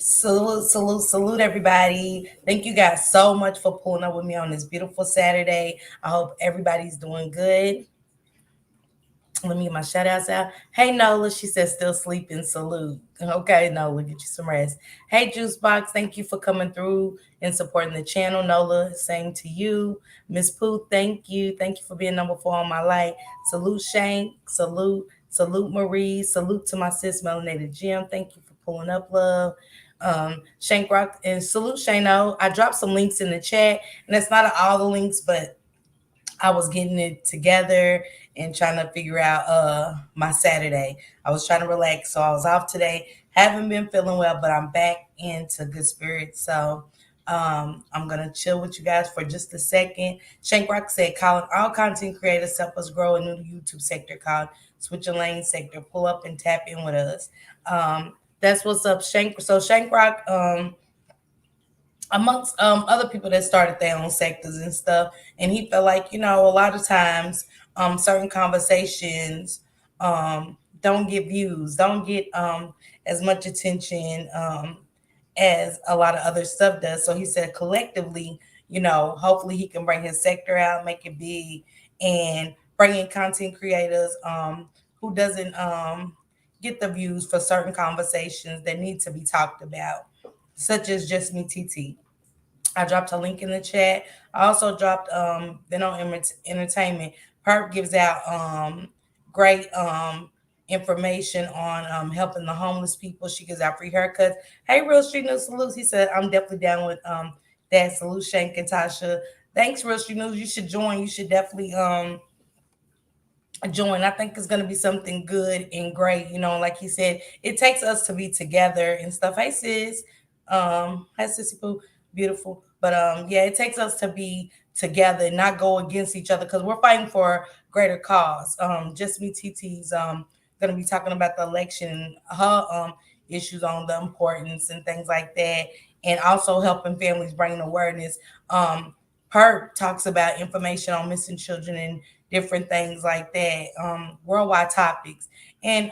Salute, everybody. Thank you guys so much for pulling up with me on this beautiful Saturday. I hope everybody's doing good. Let me get my shout outs out. Hey, Nola, she says still sleeping. Salute. Okay, Nola, get you some rest. Hey, Juicebox, thank you for coming through and supporting the channel. Nola, same to you. Miss Pooh, thank you. Thank you for being number 4 on my light. Salute, Shank. Salute, Marie. Salute to my sis, Melanated Jim. Thank you for pulling up, love. Shank Rock and salute Shano. I dropped some links in the chat, and that's not all the links, but I was getting it together and trying to figure out my Saturday. I was trying to relax, so I was off today. Haven't been feeling well, but I'm back into good spirits. So I'm gonna chill with you guys for just a second. Shank Rock said, "Calling all content creators help us grow a new YouTube sector called Switching Lane Sector. Pull up and tap in with us." That's what's up, Shank. So Shank Rock, amongst other people that started their own sectors and stuff, and he felt like a lot of times certain conversations don't get views, don't get as much attention as a lot of other stuff does. So he said collectively, hopefully he can bring his sector out, make it big, and bring in content creators who doesn't get the views for certain conversations that need to be talked about, such as Just Me TT. I dropped a link in the chat. I also dropped then on entertainment. Perp gives out great information on helping the homeless people. She gives out free haircuts. Hey, Real Street News Salutes. He said, I'm definitely down with that. Salute, Shank and Tasha. Thanks, Real Street News. You should join. You should definitely join. I think it's going to be something good and great. Like he said, it takes us to be together and stuff. Hey, sis. Hi, Sissy Pooh. Beautiful. But yeah, it takes us to be together and not go against each other because we're fighting for greater cause. Just Me TT's going to be talking about the election, her issues on the importance and things like that, and also helping families bring awareness. Perk talks about information on missing children and different things like that, worldwide topics. And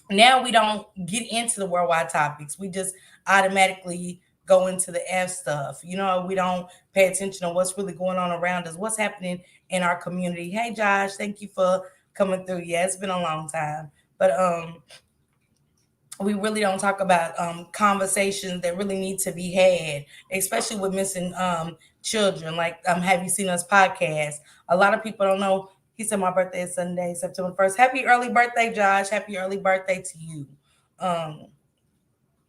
now we don't get into the worldwide topics. We just automatically go into the F stuff. We don't pay attention to what's really going on around us, what's happening in our community. Hey, Josh, thank you for coming through. Yeah, it's been a long time. But we really don't talk about conversations that really need to be had, especially with missing children. Like, Have You Seen Us podcast? A lot of people don't know. He said my birthday is Sunday, September 1st. Happy early birthday, Josh. Happy early birthday to you. Um,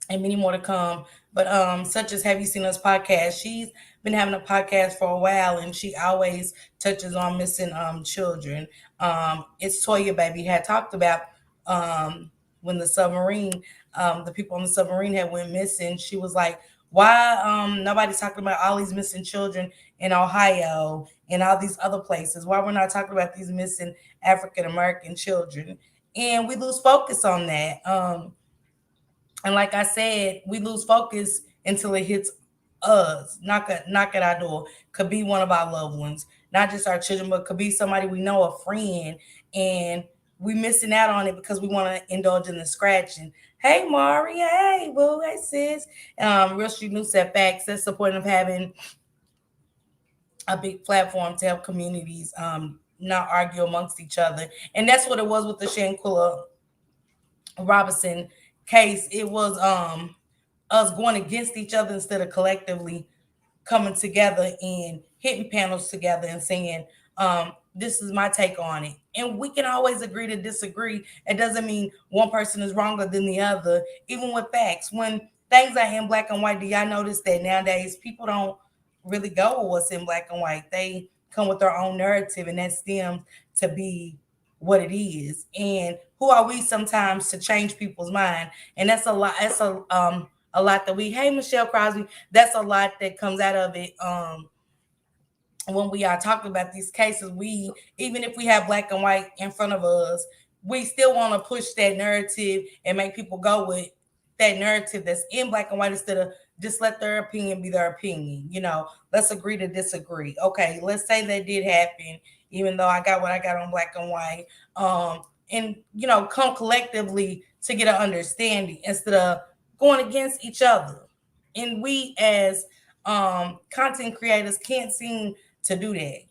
and many more to come. But such as Have You Seen Us podcast? She's been having a podcast for a while, and she always touches on missing children. It's Toya Baby had talked about when the submarine, the people on the submarine had went missing. She was like, "Why nobody's talking about all these missing children in Ohio and all these other places? Why we're not talking about these missing African American children?" And we lose focus on that. And like I said, we lose focus until it hits us, knock at our door. Could be one of our loved ones, not just our children, but could be somebody we know, a friend, and we missing out on it because we want to indulge in the scratching. Hey, Mari. Hey, boo. Hey, sis. Real Street News said facts. That's the point of having a big platform to help communities not argue amongst each other. And that's what it was with the Shanquilla Robinson case. It was us going against each other instead of collectively coming together and hitting panels together and saying, this is my take on it. And we can always agree to disagree. It doesn't mean one person is wronger than the other, even with facts. When things are in black and white, do y'all notice that nowadays people don't really go with what's in black and white? They come with their own narrative, and that's them to be what it is. And who are we sometimes to change people's mind? And that's a lot. That's a lot that we. Hey, Michelle Crosby. That's a lot that comes out of it. When we are talking about these cases, we, even if we have black and white in front of us, we still want to push that narrative and make people go with that narrative that's in black and white instead of just let their opinion be their opinion. Let's agree to disagree. Okay, let's say that did happen, even though I got what I got on black and white. And come collectively to get an understanding instead of going against each other. And we as content creators can't seem to do that.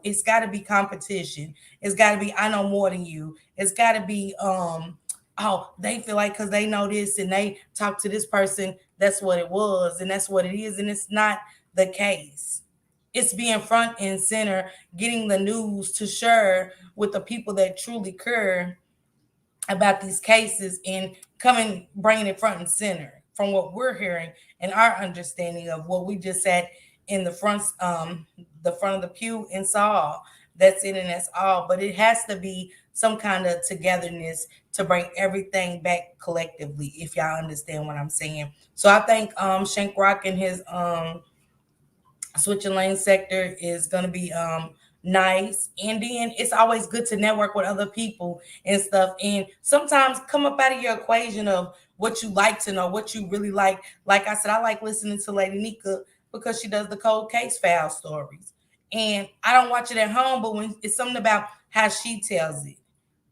It's got to be competition. It's got to be I know more than you. It's got to be oh, they feel like because they know this and they talk to this person, that's what it was and that's what it is, and it's not the case. It's being front and center, getting the news to share with the people that truly care about these cases, and coming bringing it front and center from what we're hearing and our understanding of what we just sat in the front of the pew and saw. That's it and that's all. But it has to be some kind of togetherness to bring everything back collectively, if y'all understand what I'm saying. So I think Shank Rock and his switching lane sector is going to be nice, and then it's always good to network with other people and stuff, and sometimes come up out of your equation of what you like to know, what you really like I said, I like listening to Lady Nika because she does the cold case file stories, and I don't watch it at home, but when it's something about how she tells it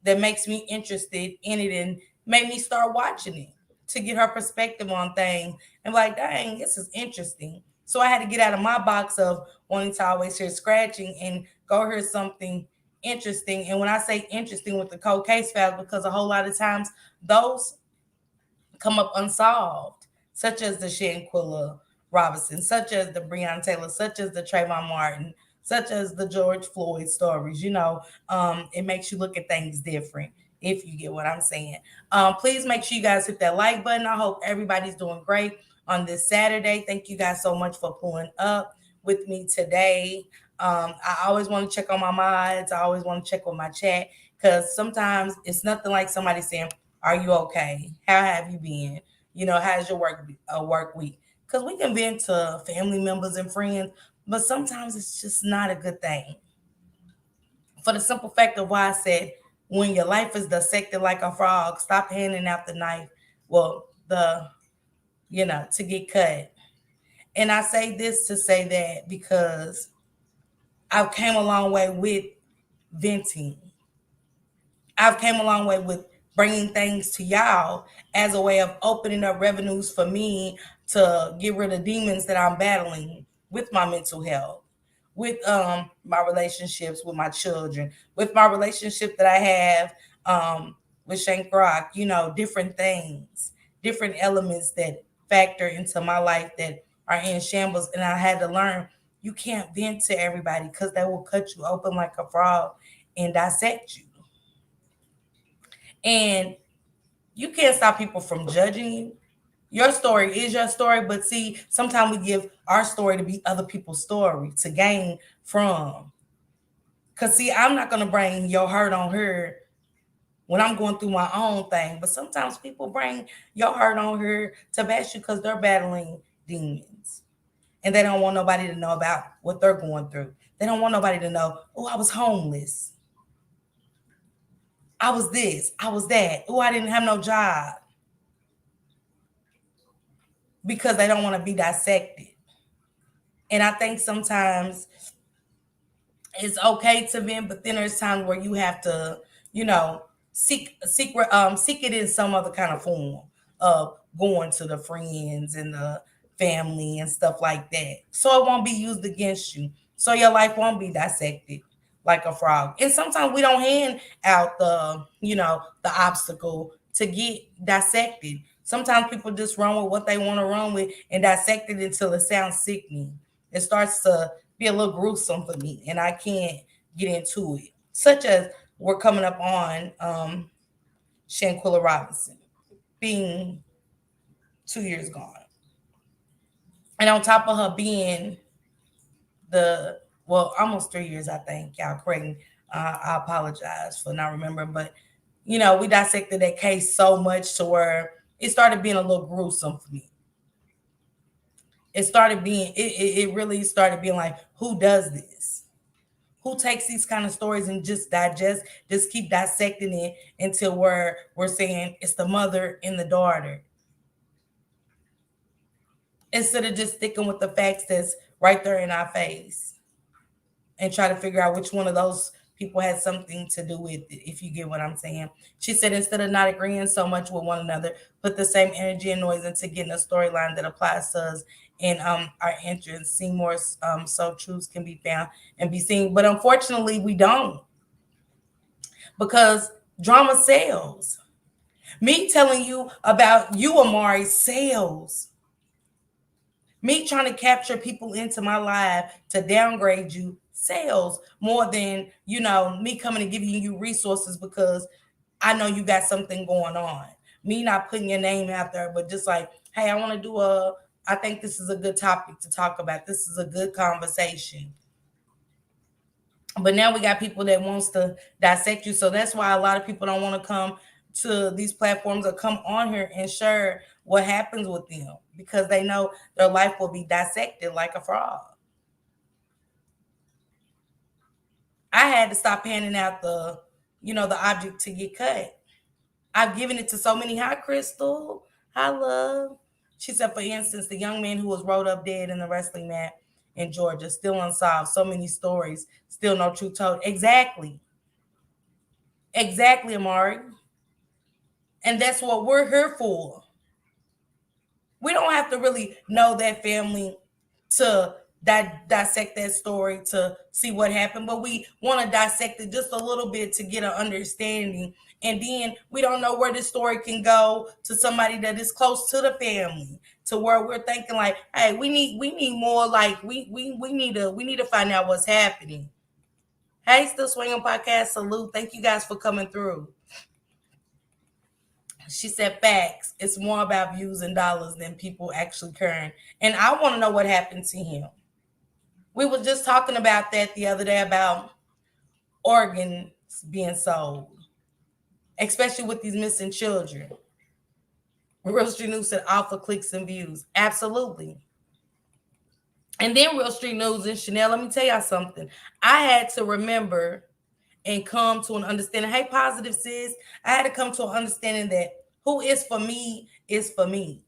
that makes me interested in it and made me start watching it to get her perspective on things and be like, dang, this is interesting. So I had to get out of my box of wanting to always hear scratching and go hear something interesting. And when I say interesting with the cold case files, because a whole lot of times those come up unsolved, such as the Shanquilla Robinson, such as the Breonna Taylor, such as the Trayvon Martin, such as the George Floyd stories. It makes you look at things different. If you get what I'm saying, please make sure you guys hit that like button. I hope everybody's doing great on this Saturday. Thank you guys so much for pulling up with me today. I always want to check on my mods. I always want to check with my chat because sometimes it's nothing like somebody saying, are you okay? How have you been? How's your work week? Because we can vent to family members and friends, but sometimes it's just not a good thing. For the simple fact of why I said, when your life is dissected like a frog, stop handing out the knife. Well, to get cut. And I say this to say that because I've came a long way with venting. I've came a long way with bringing things to y'all as a way of opening up revenues for me to get rid of demons that I'm battling with my mental health, with my relationships with my children, with my relationship that I have with Shank Rock, different things, different elements that factor into my life that are in shambles. And I had to learn you can't vent to everybody because they will cut you open like a frog and dissect you. And you can't stop people from judging you. Your story is your story, but see, sometimes we give our story to be other people's story to gain from. Because, see, I'm not going to bring your hurt on her when I'm going through my own thing. But sometimes people bring your hurt on her to bash you because they're battling demons. And they don't want nobody to know about what they're going through. They don't want nobody to know, oh, I was homeless. I was this. I was that. Oh, I didn't have no job. Because they don't want to be dissected. And I think sometimes it's okay to vent, but then there's times where you have to, seek it in some other kind of form of going to the friends and the family and stuff like that. So it won't be used against you. So your life won't be dissected like a frog. And sometimes we don't hand out the obstacle to get dissected. Sometimes people just run with what they want to run with and dissect it until it sounds sickening. It starts to be a little gruesome for me, and I can't get into it. Such as we're coming up on Shanquilla Robinson being 2 years gone. And on top of her being almost 3 years, I think. Y'all correct me. I apologize for not remembering, but we dissected that case so much to where it started being a little gruesome for me. It really started being like, who does this? Who takes these kind of stories and just keep dissecting it until we're saying it's the mother and the daughter, instead of just sticking with the facts that's right there in our face and try to figure out which one of those people had something to do with it, if you get what I'm saying. She said, instead of not agreeing so much with one another, put the same energy and noise into getting a storyline that applies to us and our interests. See more so truths can be found and be seen. But unfortunately, we don't, because drama sells. Me telling you about you, Amari, sells. Me trying to capture people into my life to downgrade you sells more than, me coming and giving you resources because I know you got something going on. Me not putting your name out there, but just like, hey, I want to I think this is a good topic to talk about. This is a good conversation. But now we got people that wants to dissect you. So that's why a lot of people don't want to come to these platforms or come on here and share what happens with them, because they know their life will be dissected like a frog. I had to stop handing out the object to get cut. I've given it to so many. Hi, Crystal. Hi, love. She said, for instance, the young man who was rolled up dead in the wrestling mat in Georgia, still unsolved. So many stories, still no truth told. Exactly. Exactly, Amari. And that's what we're here for. We don't have to really know that family to dissect that story to see what happened, but we want to dissect it just a little bit to get an understanding. And then we don't know where this story can go to somebody that is close to the family, to where we're thinking like, hey, we need more, like we need to find out what's happening. Hey, Still Swinging Podcast, salute. Thank you guys for coming through. She said, facts. It's more about views and dollars than people actually caring. And I want to know what happened to him. We were just talking about that the other day about organs being sold, especially with these missing children. Real Street News said, all for clicks and views. Absolutely. And then Real Street News and Chanel, let me tell y'all something. I had to remember and come to an understanding. Hey, positive sis. I had to come to an understanding that who is for me is for me.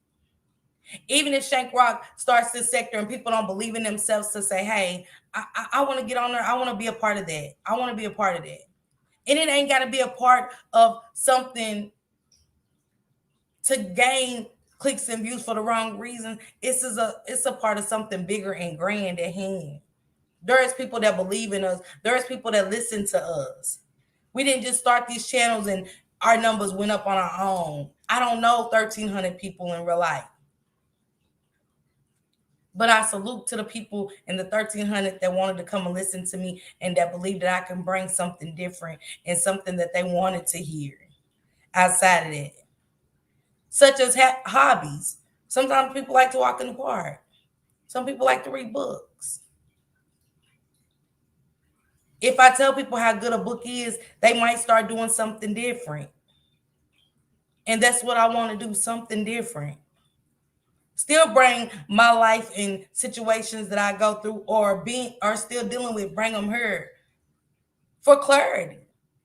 Even if Shank Rock starts this sector and people don't believe in themselves to say, hey, I want to get on there. I want to be a part of that. I want to be a part of that. And it ain't got to be a part of something to gain clicks and views for the wrong reason. It's a part of something bigger and grand at hand. There is people that believe in us. There is people that listen to us. We didn't just start these channels and our numbers went up on our own. I don't know 1,300 people in real life. But I salute to the people in the 1,300 that wanted to come and listen to me and that believed that I can bring something different and something that they wanted to hear outside of that. Such as hobbies. Sometimes people like to walk in the park. Some people like to read books. If I tell people how good a book is, they might start doing something different. And that's what I want to do, something different. Still bring my life in situations that I go through or still dealing with, bring them here for clarity,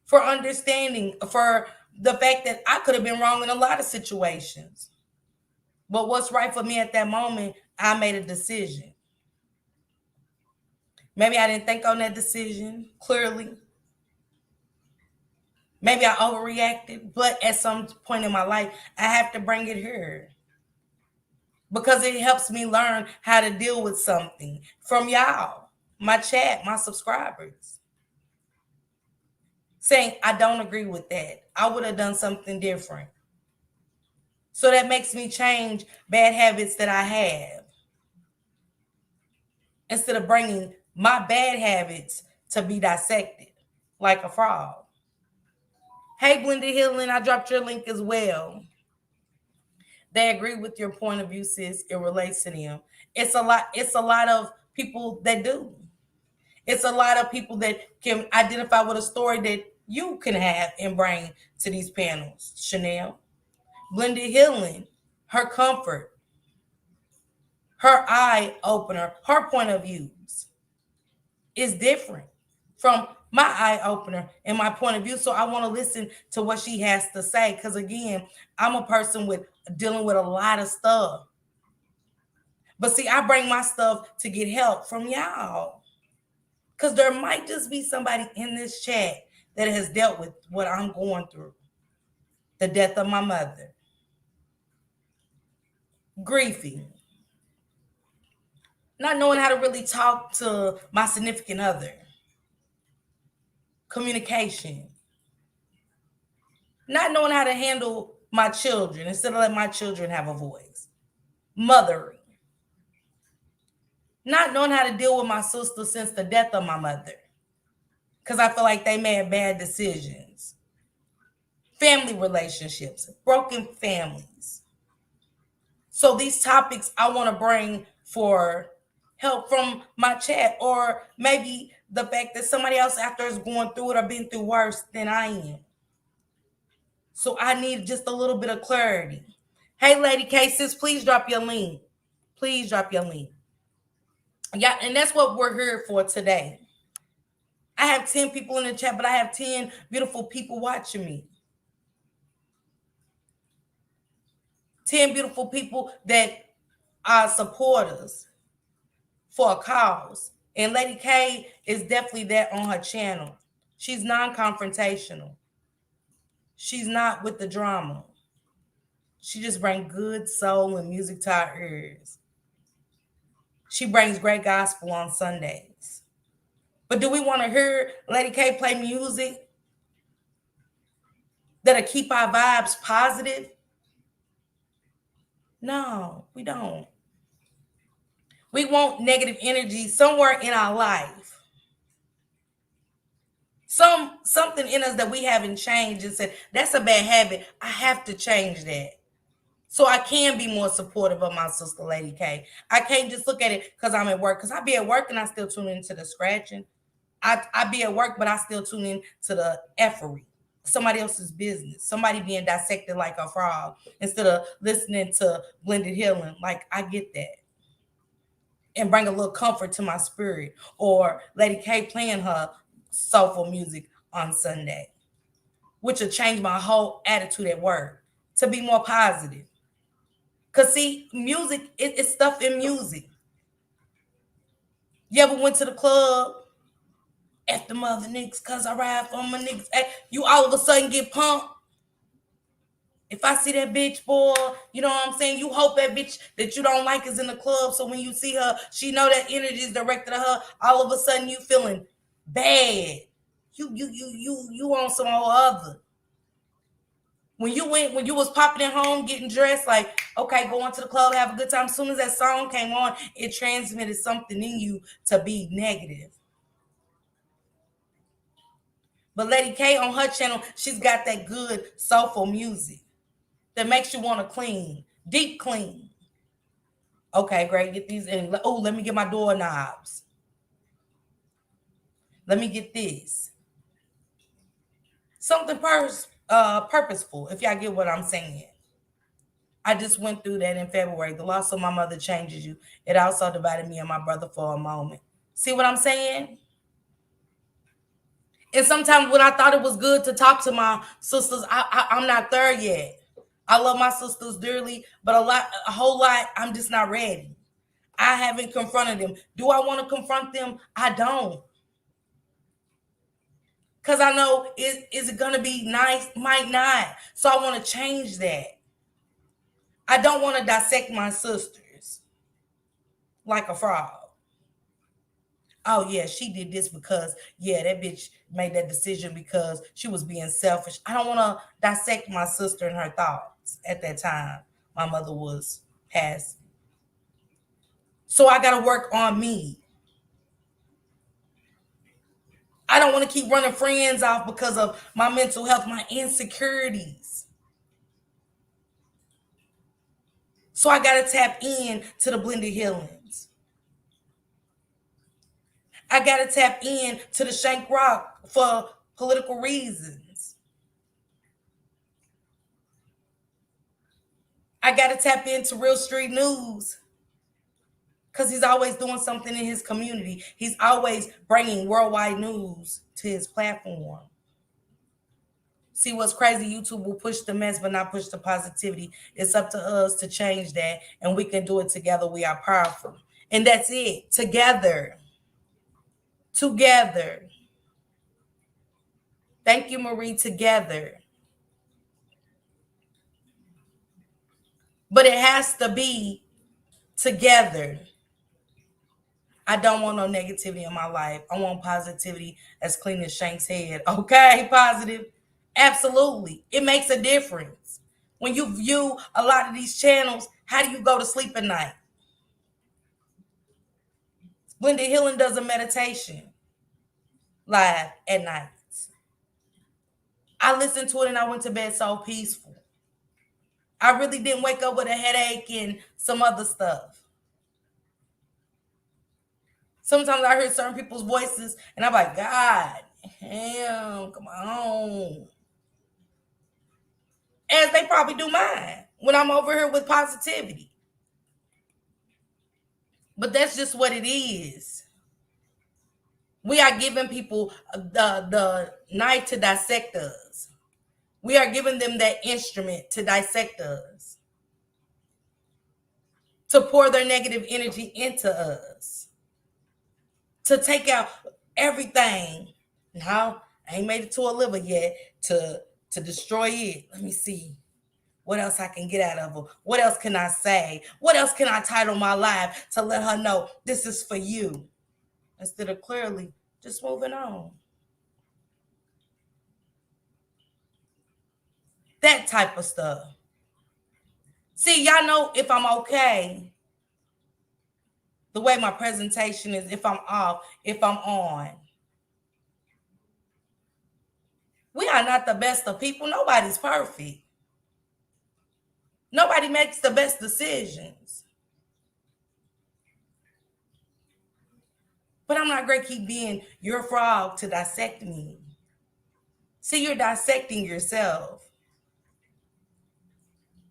for understanding, for the fact that I could have been wrong in a lot of situations. But what's right for me at that moment, I made a decision. Maybe I didn't think on that decision clearly. Maybe I overreacted, but at some point in my life, I have to bring it here because it helps me learn how to deal with something from y'all, my chat, my subscribers, saying, I don't agree with that. I would have done something different. So that makes me change bad habits that I have instead of bringing my bad habits to be dissected like a frog. Hey, Blended Healing, I dropped your link as well. They agree with your point of view, sis. It relates to them. It's a lot of people that do. It's a lot of people that can identify with a story that you can have and bring to these panels. Chanel, Blended Healing, her comfort, her eye opener, her point of views is different from my eye opener and my point of view. So I want to listen to what she has to say. Because again, I'm a person with dealing with a lot of stuff. But see, I bring my stuff to get help from y'all. Because there might just be somebody in this chat that has dealt with what I'm going through, the death of my mother, grieving, not knowing how to really talk to my significant other, communication, not knowing how to handle my children instead of letting my children have a voice, mothering, not knowing how to deal with my sister since the death of my mother because I feel like they made bad decisions, family relationships, broken families. So these topics I want to bring for help from my chat, or maybe the fact that somebody else after is going through it or been through worse than I am. So I need just a little bit of clarity. Hey, Lady K, sis, please drop your link. Please drop your link. Yeah, and that's what we're here for today. I have 10 people in the chat, but I have 10 beautiful people watching me. 10 beautiful people that are supporters for a cause. And Lady K is definitely that on her channel. She's non-confrontational. She's not with the drama. She just brings good soul and music to our ears. She brings great gospel on Sundays. But do we want to hear Lady K play music that'll keep our vibes positive? No, we don't. We want negative energy somewhere in our life. Something in us that we haven't changed and said, that's a bad habit. I have to change that. So I can be more supportive of my sister, Lady K. I can't just look at it because I'm at work. Because I be at work and I still tune into the scratching. I be at work, but I still tune in to the effery. Somebody else's business. Somebody being dissected like a frog instead of listening to blended healing. Like, I get that. And bring a little comfort to my spirit. Or Lady K playing her soulful music on Sunday, which will change my whole attitude at work to be more positive. Because, see, music, it's stuff in music. You ever went to the club, F the mother niggas, because I ride for my niggas, you all of a sudden get pumped? If I see that bitch, boy, you know what I'm saying? You hope that bitch that you don't like is in the club, so when you see her, she know that energy is directed at her. All of a sudden, you feeling bad. You on some whole other. When you was popping at home, getting dressed, like, okay, going to the club, have a good time. As soon as that song came on, it transmitted something in you to be negative. But Lady K on her channel, she's got that good soulful music that makes you want to clean, deep clean. Okay, great. Get these in. Oh, let me get my doorknobs. Let me get this. Something purposeful, if y'all get what I'm saying. I just went through that in February. The loss of my mother changes you. It also divided me and my brother for a moment. See what I'm saying? And sometimes when I thought it was good to talk to my sisters, I'm not there yet. I love my sisters dearly, but a whole lot, I'm just not ready. I haven't confronted them. Do I want to confront them? I don't. Because I know, is it going to be nice? Might not. So I want to change that. I don't want to dissect my sisters like a frog. Oh, yeah, she did this because, yeah, that bitch made that decision because she was being selfish. I don't want to dissect my sister and her thoughts at that time. My mother was passing. So I got to work on me. I don't want to keep running friends off because of my mental health, my insecurities. So I got to tap in to the blended healings. I got to tap in to the Shank Rock for political reasons. I got to tap into Real Street News because he's always doing something in his community. He's always bringing worldwide news to his platform. See what's crazy? YouTube will push the mess, but not push the positivity. It's up to us to change that, and we can do it together. We are powerful. And that's it. Together. Together. Thank you, Marie. Together. But it has to be together. I don't want no negativity in my life. I want positivity as clean as Shank's head. Okay, positive. Absolutely. It makes a difference. When you view a lot of these channels, how do you go to sleep at night? Glenda Healing does a meditation live at night. I listened to it and I went to bed so peaceful. I really didn't wake up with a headache and some other stuff. Sometimes I hear certain people's voices and I'm like, God, damn, come on. As they probably do mine when I'm over here with positivity. But that's just what it is. We are giving people the knife to dissect us. We are giving them that instrument to dissect us, to pour their negative energy into us, to take out everything. Now, I ain't made it to a liver yet to destroy it. Let me see what else I can get out of her. What else can I say? What else can I title my life to let her know this is for you? Instead of clearly just moving on. That type of stuff. See, y'all know if I'm okay, the way my presentation is, if I'm off, if I'm on. We are not the best of people. Nobody's perfect. Nobody makes the best decisions. But I'm not going to keep being your frog to dissect me. See, you're dissecting yourself.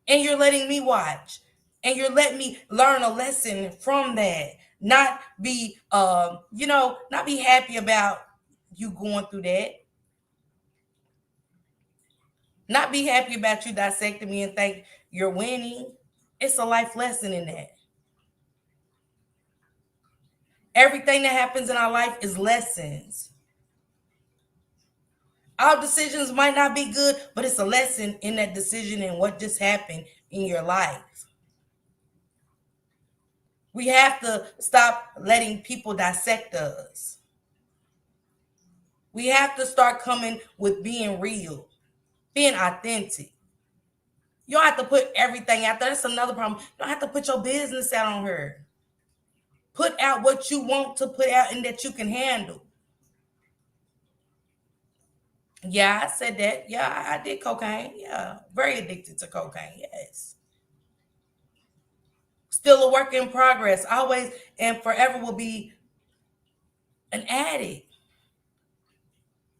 And you're letting me watch. And you're letting me learn a lesson from that. Not be, not be happy about you going through that. Not be happy about you dissecting me and think you're winning. It's a life lesson in that. Everything that happens in our life is lessons. Our decisions might not be good, but it's a lesson in that decision and what just happened in your life. We have to stop letting people dissect us. We have to start coming with being real, being authentic. You don't have to put everything out there. That's another problem. You don't have to put your business out on her. Put out what you want to put out and that you can handle. Yeah, I said that. Yeah, I did cocaine. Yeah, very addicted to cocaine. Yes. Still a work in progress. Always and forever will be an addict.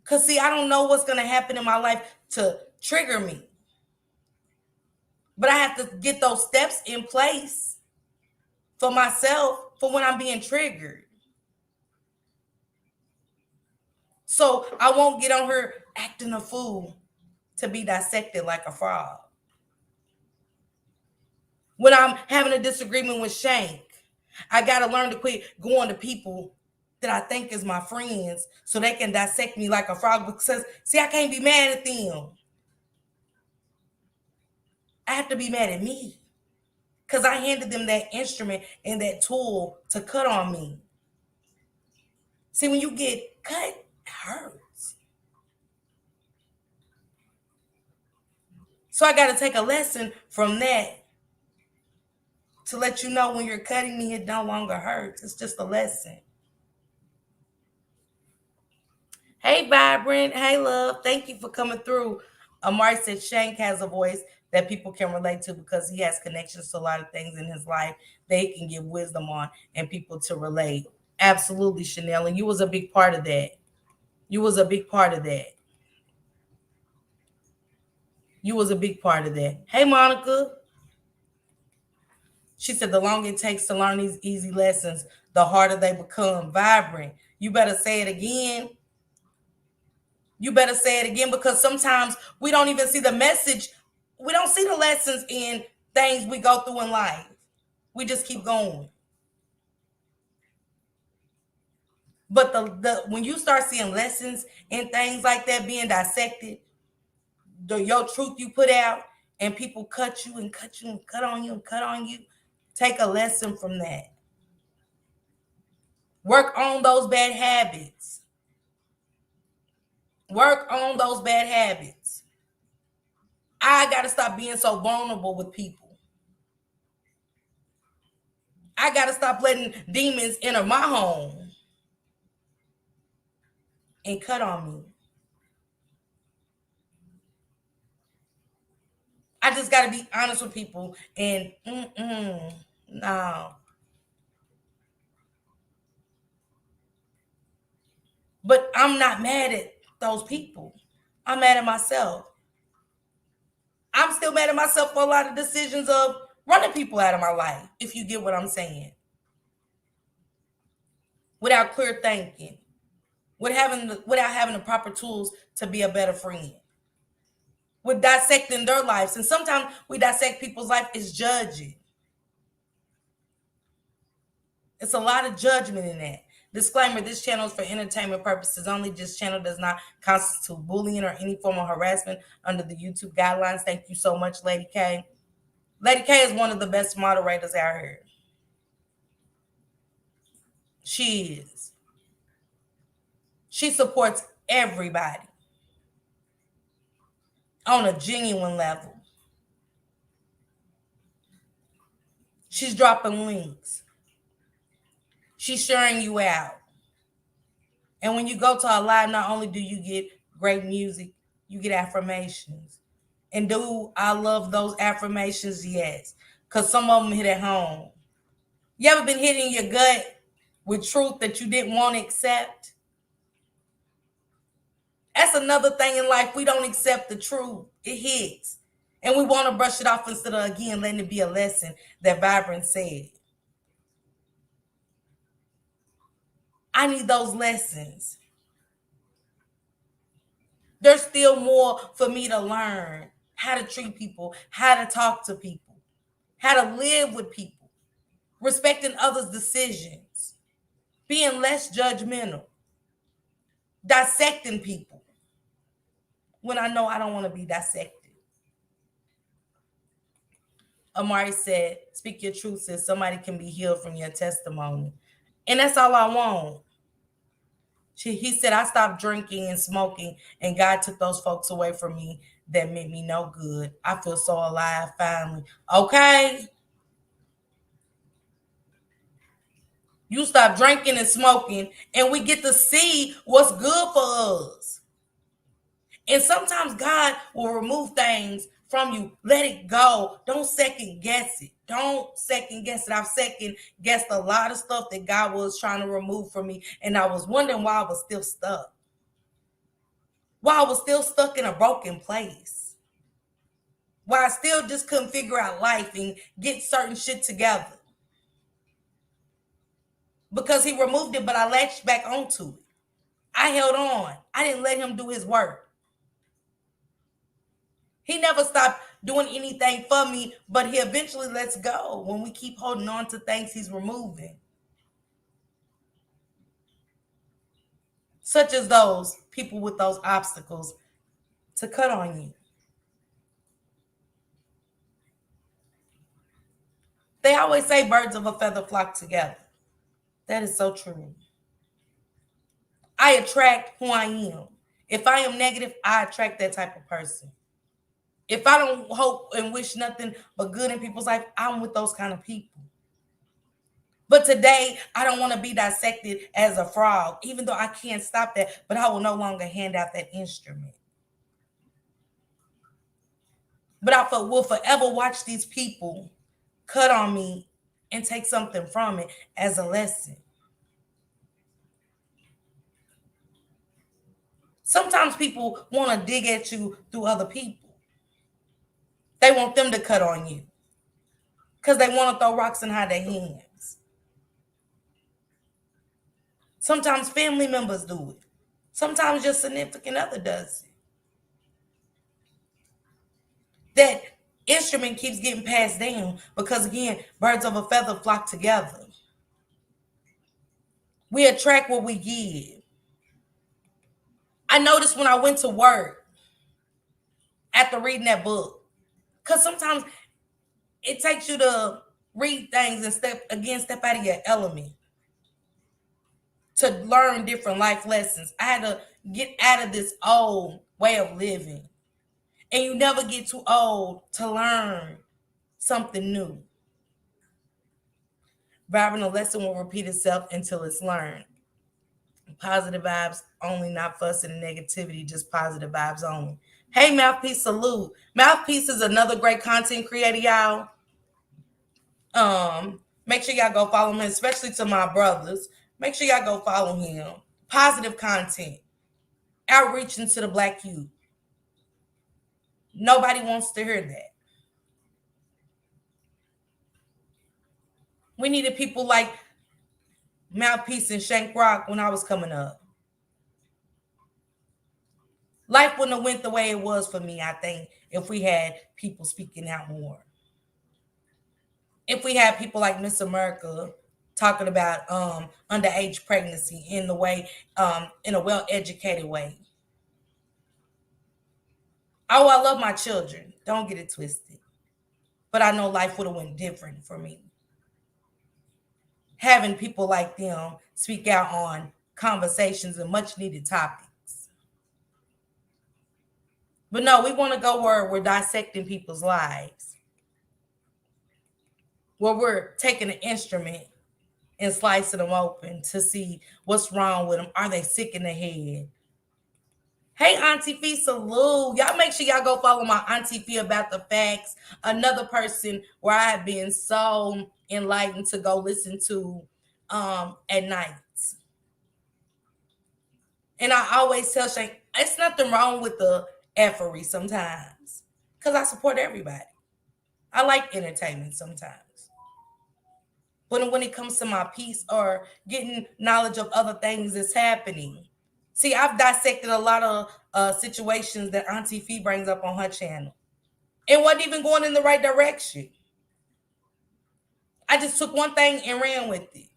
Because, see, I don't know what's going to happen in my life to trigger me. But I have to get those steps in place for myself for when I'm being triggered. So I won't get on her acting a fool to be dissected like a frog. When I'm having a disagreement with Shank, I got to learn to quit going to people that I think is my friends so they can dissect me like a frog. Because, see, I can't be mad at them. I have to be mad at me because I handed them that instrument and that tool to cut on me. See, when you get cut, it hurts. So I got to take a lesson from that to let you know when you're cutting me, it no longer hurts. It's just a lesson. Hey, Vibrant. Hey, love. Thank you for coming through. Amari said Shank has a voice that people can relate to because he has connections to a lot of things in his life they can give wisdom on and people to relate. Absolutely, Chanel. And you was a big part of that. You was a big part of that. You was a big part of that. Hey, Monica. She said the longer it takes to learn these easy lessons, the harder they become. Vibrant. You better say it again. You better say it again because sometimes we don't even see the message. We don't see the lessons in things we go through in life. We just keep going. But the when you start seeing lessons and things like that being dissected, your truth you put out, and people cut you and cut you and cut on you and cut on you, take a lesson from that. Work on those bad habits. Work on those bad habits. I got to stop being so vulnerable with people. I got to stop letting demons enter my home and cut on me. I just got to be honest with people and no. But I'm not mad at those people. I'm mad at myself. I'm still mad at myself for a lot of decisions of running people out of my life, if you get what I'm saying. Without clear thinking, without having the proper tools to be a better friend. With dissecting their lives. And sometimes we dissect people's life is judging. It's a lot of judgment in that. Disclaimer, this channel is for entertainment purposes only. This channel does not constitute bullying or any form of harassment under the YouTube guidelines. Thank you so much, Lady K. Lady K is one of the best moderators out here. She is. She supports everybody on a genuine level. She's dropping links. She's sharing you out. And when you go to a live, not only do you get great music, you get affirmations. And do I love those affirmations? Yes. Because some of them hit at home. You ever been hitting your gut with truth that you didn't want to accept? That's another thing in life. We don't accept the truth. It hits. And we want to brush it off instead of, again, letting it be a lesson that Vibrant said. I need those lessons. There's still more for me to learn. How to treat people, how to talk to people, how to live with people, respecting others' decisions, being less judgmental, dissecting people when I know I don't want to be dissected. Amari said, speak your truth, sis. Somebody can be healed from your testimony. And that's all I want. He said, I stopped drinking and smoking, and God took those folks away from me that made me no good. I feel so alive finally. Okay. You stop drinking and smoking, and we get to see what's good for us. And sometimes God will remove things from you. Let it go. Don't second guess it. Don't second guess it. I've second guessed a lot of stuff that God was trying to remove from me, and I was wondering why I was still stuck. Why I was still stuck in a broken place. Why I still just couldn't figure out life and get certain shit together. Because he removed it, but I latched back onto it. I held on. I didn't let him do his work. He never stopped doing anything for me, but he eventually lets go when we keep holding on to things he's removing. Such as those people with those obstacles to cut on you. They always say birds of a feather flock together. That is so true. I attract who I am. If I am negative, I attract that type of person. If I don't hope and wish nothing but good in people's life, I'm with those kind of people. But today, I don't want to be dissected as a frog, even though I can't stop that, but I will no longer hand out that instrument. But I will forever watch these people cut on me and take something from it as a lesson. Sometimes people want to dig at you through other people. They want them to cut on you because they want to throw rocks and hide their hands. Sometimes family members do it. Sometimes your significant other does it. That instrument keeps getting passed down because, again, birds of a feather flock together. We attract what we give. I noticed when I went to work after reading that book, because sometimes it takes you to read things and step out of your element to learn different life lessons. I had to get out of this old way of living. And you never get too old to learn something new. Vibing a lesson will repeat itself until it's learned. Positive vibes only, not fussing and negativity, just positive vibes only. Hey, Mouthpiece, salute. Mouthpiece is another great content creator, y'all. Make sure y'all go follow him, especially to my brothers. Make sure y'all go follow him. Positive content, outreaching to the Black youth. Nobody wants to hear that. We needed people like Mouthpiece and Shank Rock when I was coming up. Life wouldn't have went the way it was for me, I think, if we had people speaking out more. If we had people like Miss America talking about underage pregnancy in the way, in a well-educated way. Oh, I love my children. Don't get it twisted. But I know life would have went different for me. Having people like them speak out on conversations and much needed topics. But no, we want to go where we're dissecting people's lives. Where we're taking an instrument and slicing them open to see what's wrong with them. Are they sick in the head? Hey, Auntie Fee, salute. Y'all make sure y'all go follow my Auntie Fee about the facts. Another person where I've been so enlightened to go listen to at nights. And I always tell Shane, it's nothing wrong with the effery sometimes. Because I support everybody. I like entertainment sometimes. But when it comes to my peace or getting knowledge of other things that's happening, see, I've dissected a lot of situations that Auntie Fee brings up on her channel. It wasn't even going in the right direction. I just took one thing and ran with it.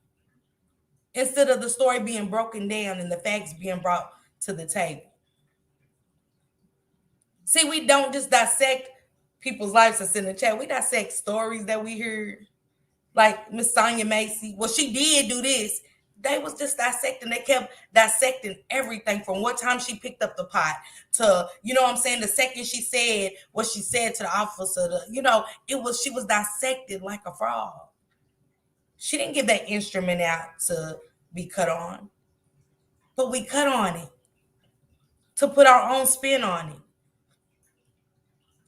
Instead of the story being broken down and the facts being brought to the table. See, we don't just dissect people's lives that's in the chat. We dissect stories that we heard. Like Miss Sonia Macy. Well, she did do this. They was just dissecting. They kept dissecting everything from what time she picked up the pot to, you know what I'm saying, the second she said what she said to the officer. She was dissected like a frog. She didn't give that instrument out to be cut on. But we cut on it to put our own spin on it.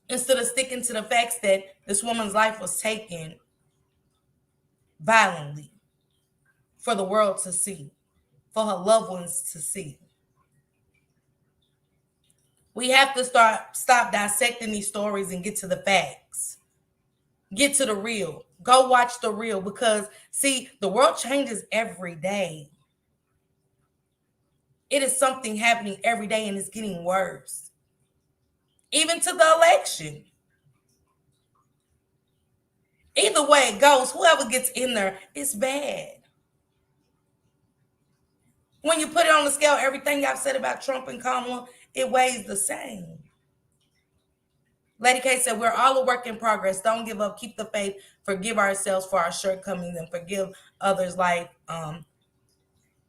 Instead of sticking to the facts that this woman's life was taken violently for the world to see, for her loved ones to see. We have to stop dissecting these stories and get to the facts. Get to the real. Go watch the real because, see, the world changes every day. It is something happening every day and it's getting worse. Even to the election. Either way it goes, whoever gets in there, it's bad. When you put it on the scale, everything I've said about Trump and Kamala, it weighs the same. Lady K said, we're all a work in progress. Don't give up. Keep the faith. Forgive ourselves for our shortcomings and forgive others. Life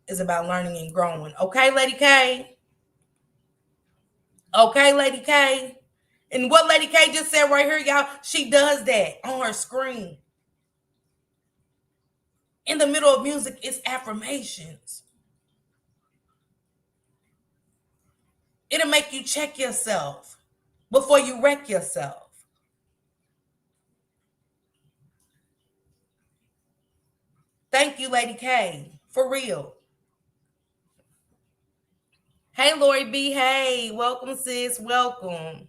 is about learning and growing. Okay, Lady K? Okay, Lady K? And what Lady K just said right here, y'all, she does that on her screen. In the middle of music, it's affirmations. It'll make you check yourself before you wreck yourself. Thank you, Lady K. For real. Hey, Lori B. Hey, welcome, sis. Welcome.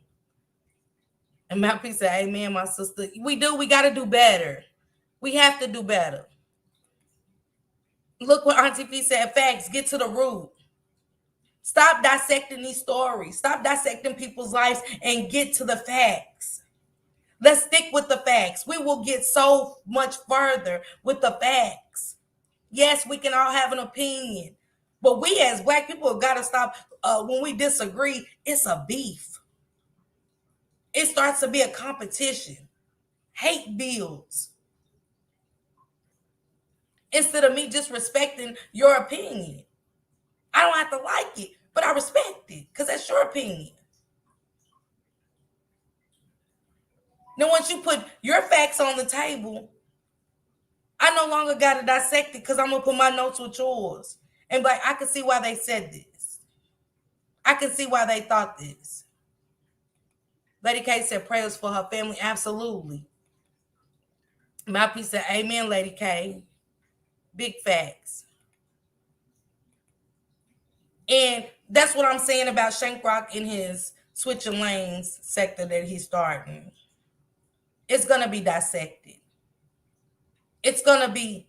And Mouthpiece said, amen, my sister. We got to do better. We have to do better. Look what Auntie P said, facts, get to the root. Stop dissecting these stories. Stop dissecting people's lives and get to the facts. Let's stick with the facts. We will get so much further with the facts. Yes, we can all have an opinion, but we as black people have got to stop. When we disagree, it's a beef. It starts to be a competition. Hate builds instead of me just respecting your opinion. I don't have to like it, but I respect it because that's your opinion. Now, once you put your facts on the table, I no longer got to dissect it because I'm going to put my notes with yours. And like, I can see why they said this. I can see why they thought this. Lady K said prayers for her family. Absolutely. Mouthpiece said, amen, Lady K. Big facts. And that's what I'm saying about Shank Rock in his switching lanes sector that he's starting. It's going to be dissected. It's going to be,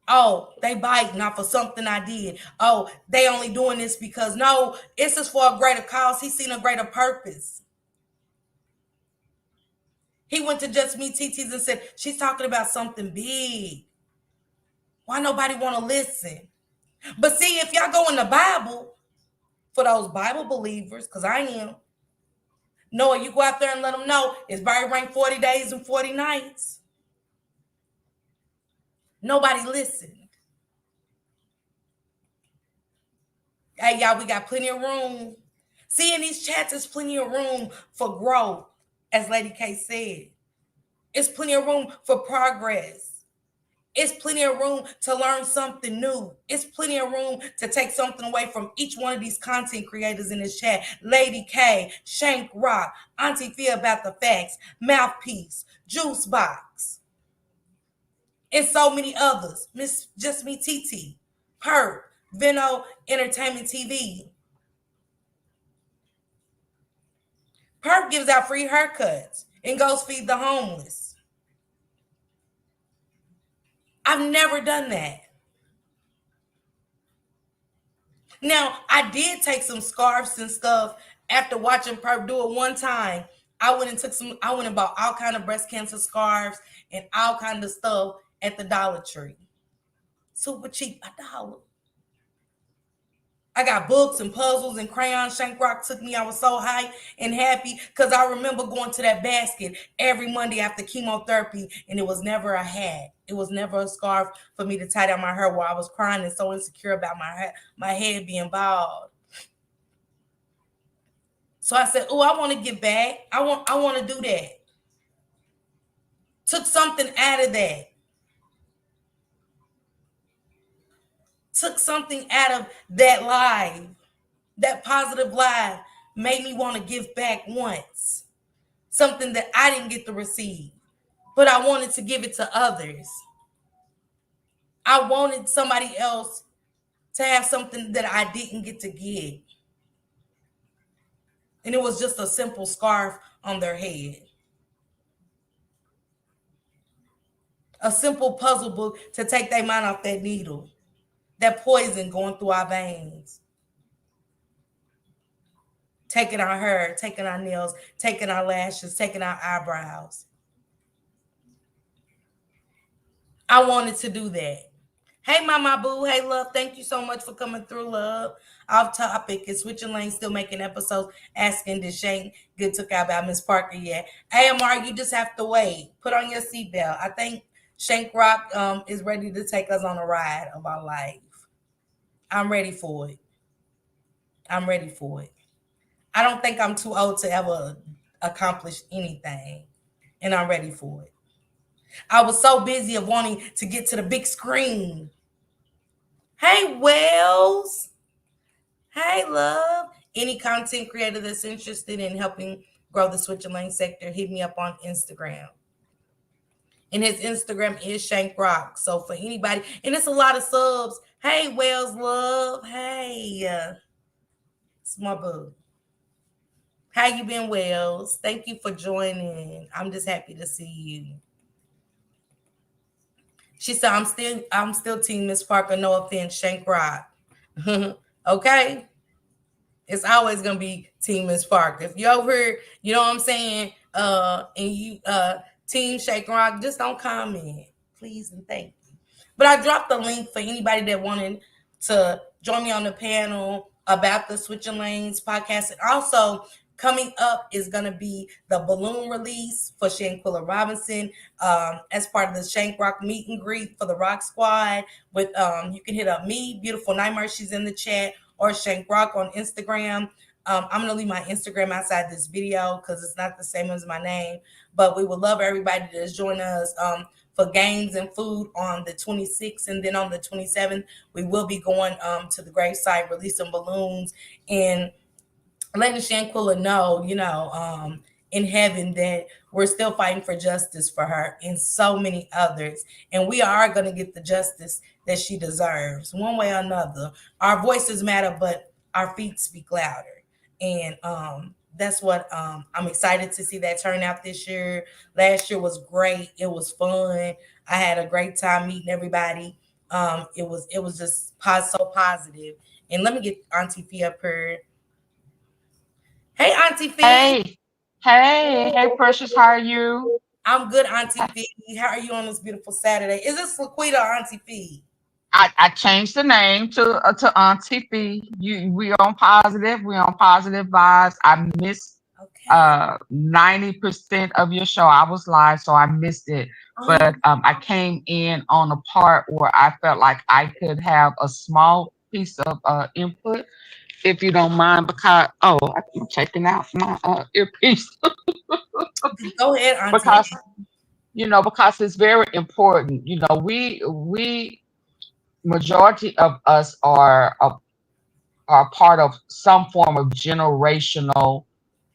oh, they biting off of something I did. Oh, they only doing this because, no, it's just for a greater cause. He's seen a greater purpose. He went to Just Me TTs and said, she's talking about something big. Why nobody want to listen? But see, if y'all go in the Bible, for those Bible believers, because I am, Noah, you go out there and let them know it's Barry ranked 40 days and 40 nights. Nobody listened. Hey, y'all, we got plenty of room. See, in these chats, there's plenty of room for growth, as Lady K said. It's plenty of room for progress. It's plenty of room to learn something new. It's plenty of room to take something away from each one of these content creators in this chat. Lady K, Shank Rock, Auntie Fia About the Facts, Mouthpiece, Juice Box, and so many others. Miss Just Me TT, Perp, Veno Entertainment TV. Perp gives out free haircuts and goes feed the homeless. I've never done that. Now, I did take some scarves and stuff after watching Perp do it one time. I went and bought all kind of breast cancer scarves and all kind of stuff at the Dollar Tree. Super cheap, $1. I got books and puzzles and crayons. Shank Rock took me. I was so hyped and happy because I remember going to that basket every Monday after chemotherapy, and it was never a hat. It was never a scarf for me to tie down my hair while I was crying and so insecure about my head being bald. So I said, oh, I want to get back. I want to do that. Took something out of that. Took something out of that live. That positive live made me want to give back once. Something that I didn't get to receive, but I wanted to give it to others. I wanted somebody else to have something that I didn't get to get. And it was just a simple scarf on their head. A simple puzzle book to take their mind off that needle, that poison going through our veins. Taking our hair, taking our nails, taking our lashes, taking our eyebrows. I wanted to do that. Hey, Mama Boo. Hey, love. Thank you so much for coming through, love. Off topic is Switching Lanes still making episodes asking did Shane get took out by Miss Parker yet? AMR, you just have to wait. Put on your seatbelt. I think Shank Rock is ready to take us on a ride of our life. I'm ready for it. I'm ready for it. I don't think I'm too old to ever accomplish anything, and I'm ready for it. I was so busy of wanting to get to the big screen. Hey, Wells. Hey, love. Any content creator that's interested in helping grow the Switching Lane sector, hit me up on Instagram. And his Instagram is Shank Rock. So for anybody, and it's a lot of subs. Hey, Wells, love. Hey, it's my boo. How you been, Wells? Thank you for joining. I'm just happy to see you. She said, I'm still Team Miss Parker. No offense, Shank Rock. Okay. It's always gonna be Team Miss Parker. If you're over here, you know what I'm saying, and you Team Shake Rock, just don't comment. Please and thank you. But I dropped the link for anybody that wanted to join me on the panel about the Switching Lanes podcast. And also, coming up is going to be the balloon release for Shanquilla Robinson, as part of the Shank Rock meet and greet for the Rock Squad. With you can hit up me, Beautiful Nightmare, she's in the chat, or Shank Rock on Instagram. I'm gonna leave my Instagram outside this video because it's not the same as my name. But we would love everybody to join us for games and food on the 26th, and then on the 27th we will be going to the gravesite, releasing balloons, and letting Shanquilla know, in heaven, that we're still fighting for justice for her and so many others. And we are going to get the justice that she deserves, one way or another. Our voices matter, but our feet speak louder. And that's what I'm excited to see that turn out this year. Last year was great. It was fun. I had a great time meeting everybody. It was just so positive. And let me get Auntie Fee up here. Hey, Auntie Fee. Hey, hey, Precious, how are you? I'm good, Auntie Fee. How are you on this beautiful Saturday? Is this Laquita or Auntie Fee? I changed the name to Auntie Fee. We on positive vibes. I missed Okay. 90% of your show. I was live, so I missed it. Um, But I came in on a part where I felt like I could have a small piece of input, if you don't mind, because I keep checking out my earpiece go ahead, Auntie. because because it's very important. We majority of us are part of some form of generational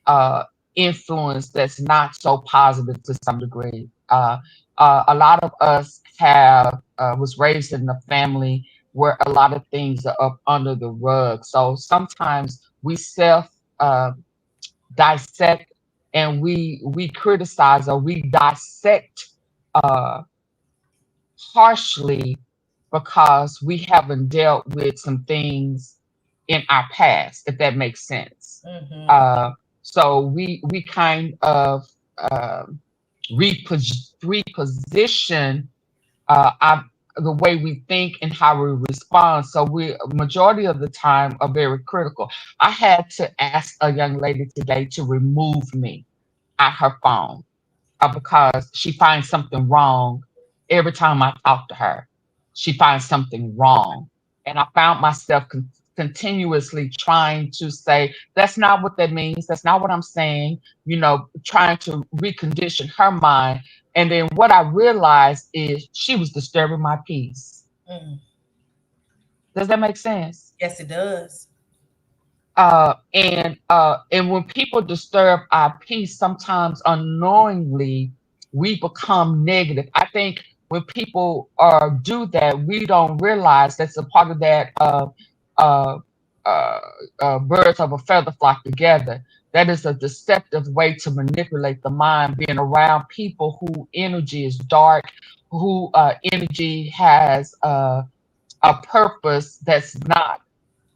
uh, influence that's not so positive to some degree. A lot of us have was raised in a family where a lot of things are up under the rug. So sometimes we self uh, dissect, and we criticize, or we dissect uh, harshly because we haven't dealt with some things in our past, if that makes sense. Mm-hmm. Uh, so we kind of uh, reposition the way we think and how we respond. So we majority of the time are very critical. I had to ask a young lady today to remove me at her phone because she finds something wrong every time I talk to her. She finds something wrong. And I found myself continuously trying to say, that's not what that means. That's not what I'm saying, trying to recondition her mind. And then what I realized is she was disturbing my peace. Mm. Does that make sense? Yes, it does. And when people disturb our peace, sometimes unknowingly we become negative. I think when people do that, we don't realize that's a part of that uh, uh, birds of a feather flock together. That is a deceptive way to manipulate the mind, being around people who energy is dark, who energy has a purpose that's not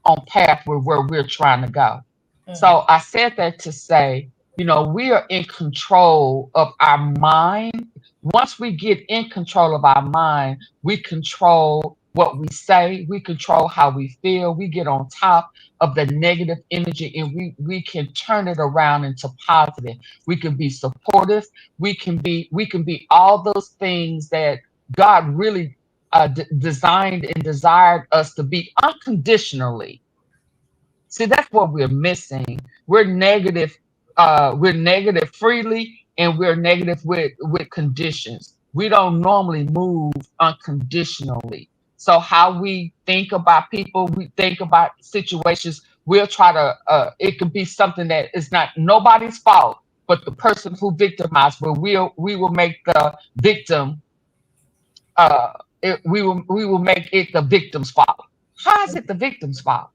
on path with where we're trying to go. Mm. So I said that to say, we are in control of our mind. Once we get in control of our mind, we control what we say, we control how we feel, we get on top of the negative energy, and we can turn it around into positive. We can be supportive, we can be all those things that God really designed and desired us to be unconditionally. See, that's what we're missing. We're negative. We're negative freely, and we're negative with conditions. We don't normally move unconditionally. So how we think about people, we think about situations. We'll try to. It could be something that is not nobody's fault, but the person who victimized. But we will make the victim. Uh, we will make it the victim's fault. How is it the victim's fault?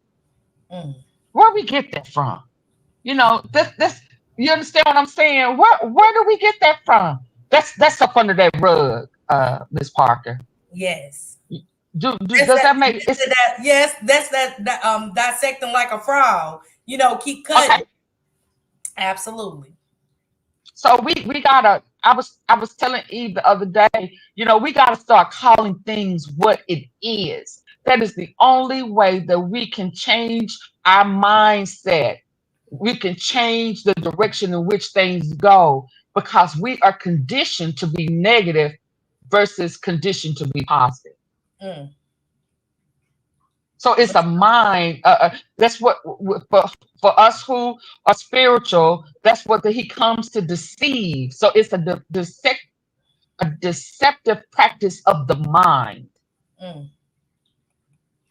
Mm. Where we get that from? This you understand what I'm saying? Where do we get that from? That's up under that rug, Miss Parker. Yes. That's Does that, that make that's it's that. Yes, that's that. Dissecting like a frog. Keep cutting. okay? Absolutely. So we gotta. I was telling Eve the other day. We gotta start calling things what it is. That is the only way that we can change our mindset. We can change the direction in which things go because we are conditioned to be negative versus conditioned to be positive. Mm. So it's a mind. That's what for us who are spiritual. That's what he comes to deceive. So it's a deceptive practice of the mind. Mm.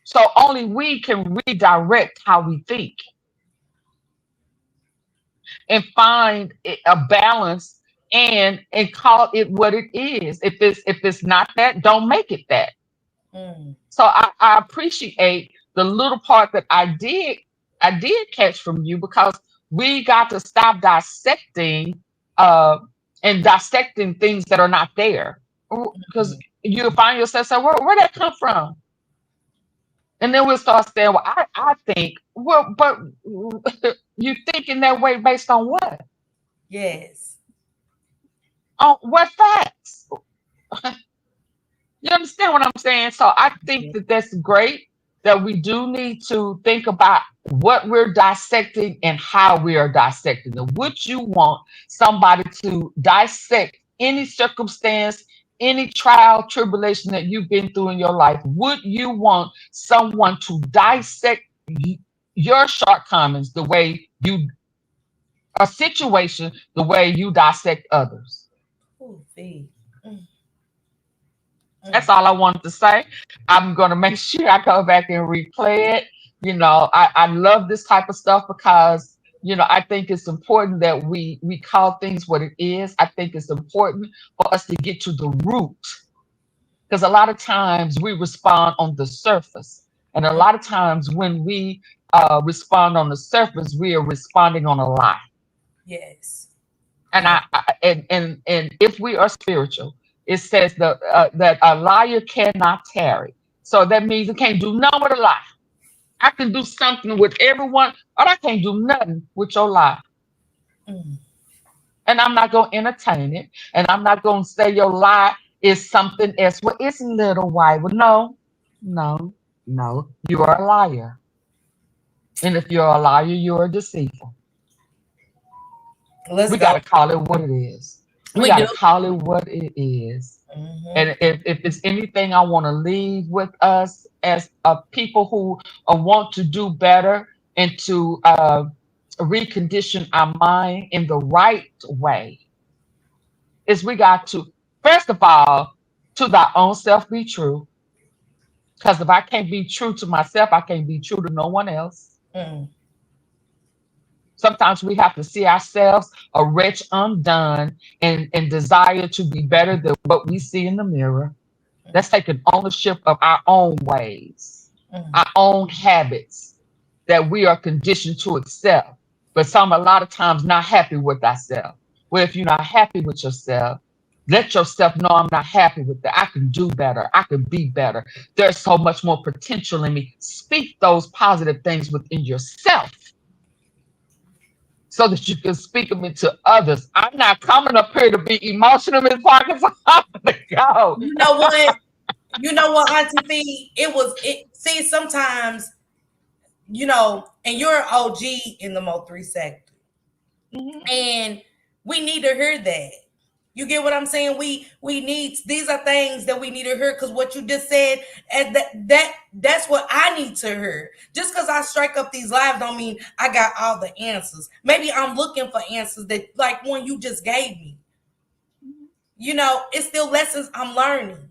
So only we can redirect how we think and find a balance and call it what it is. If it's not that, don't make it that. Mm. So I appreciate the little part that I did catch from you because we got to stop dissecting uh and dissecting things that are not there. Because Mm. you find yourself saying, where that come from? And then we'll start saying, well, I think, well, but you thinking that way based on what? Yes. On what facts? You understand what I'm saying? So I think Yeah. that that's great that we do need to think about what we're dissecting and how we are dissecting it. Would you want somebody to dissect any circumstance, any trial, tribulation that you've been through in your life? Would you want someone to dissect your shortcomings the way you, a situation, the way you dissect others? Ooh, fee. Mm. That's Mm. all I wanted to say. I'm going to make sure I go back and replay it. I love this type of stuff because, I think it's important that we call things what it is. I think it's important for us to get to the root because a lot of times we respond on the surface. And a Mm. lot of times when we respond on the surface, we are responding on a lie. Yes. And Yeah. and if we are spiritual, it says that a liar cannot tarry. So that means it can't do nothing with a lie. I can do something with everyone, but I can't do nothing with your lie. Mm. And I'm not gonna entertain it. And I'm not gonna say your lie is something else. Well, it's little white. Well, no, no, no. You are a liar. And if you're a liar, you're a deceiver. Let's We go. gotta call it what it is. We We do. gotta call it what it is. Hmm. And if it's anything I want to leave with us as people who want to do better and to recondition our mind in the right way, is we got to, first of all, to thy own self be true. Because if I can't be true to myself, I can't be true to no one else. Mm. Sometimes we have to see ourselves a wretch undone and desire to be better than what we see in the mirror. That's taking ownership of our own ways, Mm. our own habits that we are conditioned to accept. But some, a lot of times, not happy with ourselves. Well, if you're not happy with yourself, let yourself know I'm not happy with that. I can do better. I can be better. There's so much more potential in me. Speak those positive things within yourself so that you can speak them into others. I'm not coming up here to be emotional, Miss Parkinson. I'm gonna go. You know what? You know what, Auntie Fee? It. See, sometimes and you're an OG in the Mo3 sector, Mhm. and we need to hear that. You get what I'm saying? We need, these are things that we need to hear because what you just said, and that's what I need to hear. Just because I strike up these lives don't mean I got all the answers. Maybe I'm looking for answers that like one you just gave me. It's still lessons I'm learning.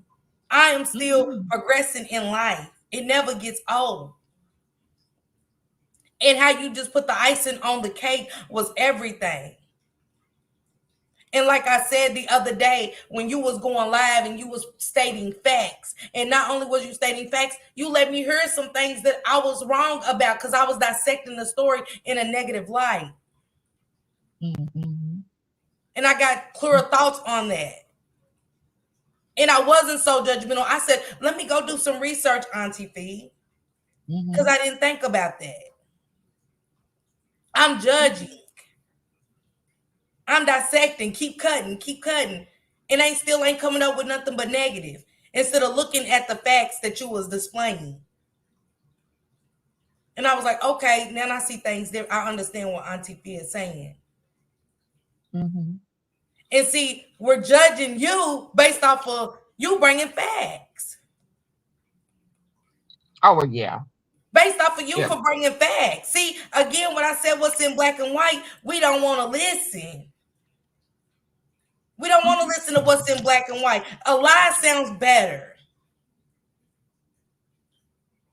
I am still Mhm. progressing in life. It never gets old. And how you just put the icing on the cake was everything. And like I said the other day, when you was going live and you was stating facts, and not only was you stating facts, you let me hear some things that I was wrong about because I was dissecting the story in a negative light. Mhm. And I got clearer thoughts on that. And I wasn't so judgmental. I said, let me go do some research, Auntie Fee, because Mhm. I didn't think about that. I'm Mhm. judging. I'm dissecting, keep cutting, and ain't still ain't coming up with nothing but negative. Instead of looking at the facts that you was displaying. And I was like, okay, now I see things there. I understand what Auntie P is saying. Hmm. And see, we're judging you based off of you bringing facts. Oh, well, yeah. Based off of you Yeah. for bringing facts. See, again, when I said what's in black and white, we don't want to listen. We don't want to Hmm. listen to what's in black and white. A lie sounds better.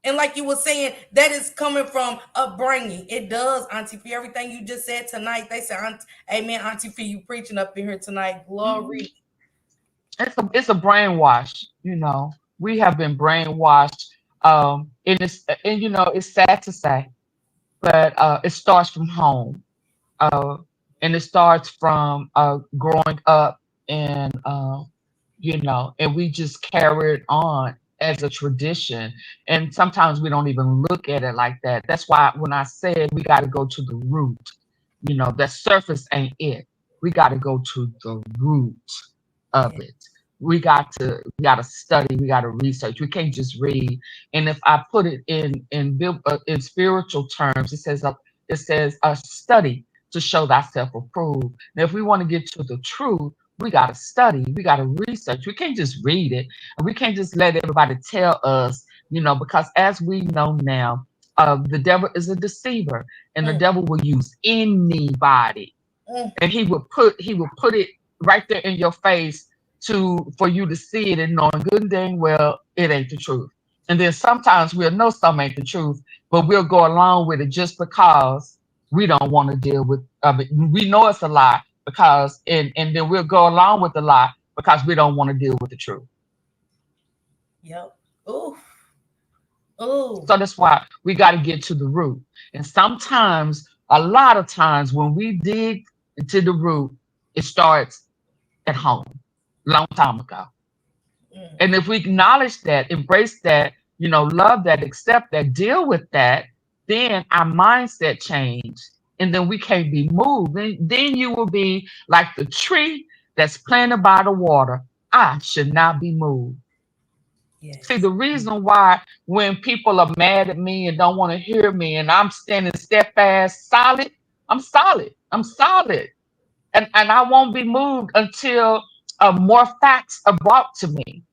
And like you were saying, that is coming from upbringing. It does, Auntie P. Everything you just said tonight, they said, Amen, Auntie P, you preaching up in here tonight. Hmm. Glory. It's a brainwash. We have been brainwashed. And it's sad to say, but it starts from home. uh, and it starts from growing up, and we just carry it on as a tradition. And sometimes we don't even look at it like that. That's why when I said we got to go to the root, that surface ain't it. We got to go to the root of Yeah. it. We got to study. We got to research. We can't just read. And if I put it in spiritual terms, it says study to show thyself approved. Now, if we want to get to the truth, we got to study. We got to research. We can't just read it, and we can't just let everybody tell us. Because as we know now, the devil is a deceiver, and the Mm, devil will use anybody, mm, and he will put it right there in your face for you to see it, and knowing good and dang well it ain't the truth. And then sometimes we'll know some ain't the truth, but we'll go along with it just because we don't want to deal with it. We know it's a lie, and then we'll go along with the lie because we don't want to deal with the truth. yep. Ooh. Ooh. So that's why we got to get to the root. And sometimes, a lot of times, when we dig into the root, it starts at home, long time ago. Mm, And if we acknowledge that, embrace that, love that, accept that, deal with that, then our mindset change, and then we can't be moved. Then you will be like the tree that's planted by the water. I should not be moved. See, yes. the reason why when people are mad at me and don't want to hear me, and I'm standing steadfast, solid, I'm solid. I'm solid. And I won't be moved until more facts are brought to me.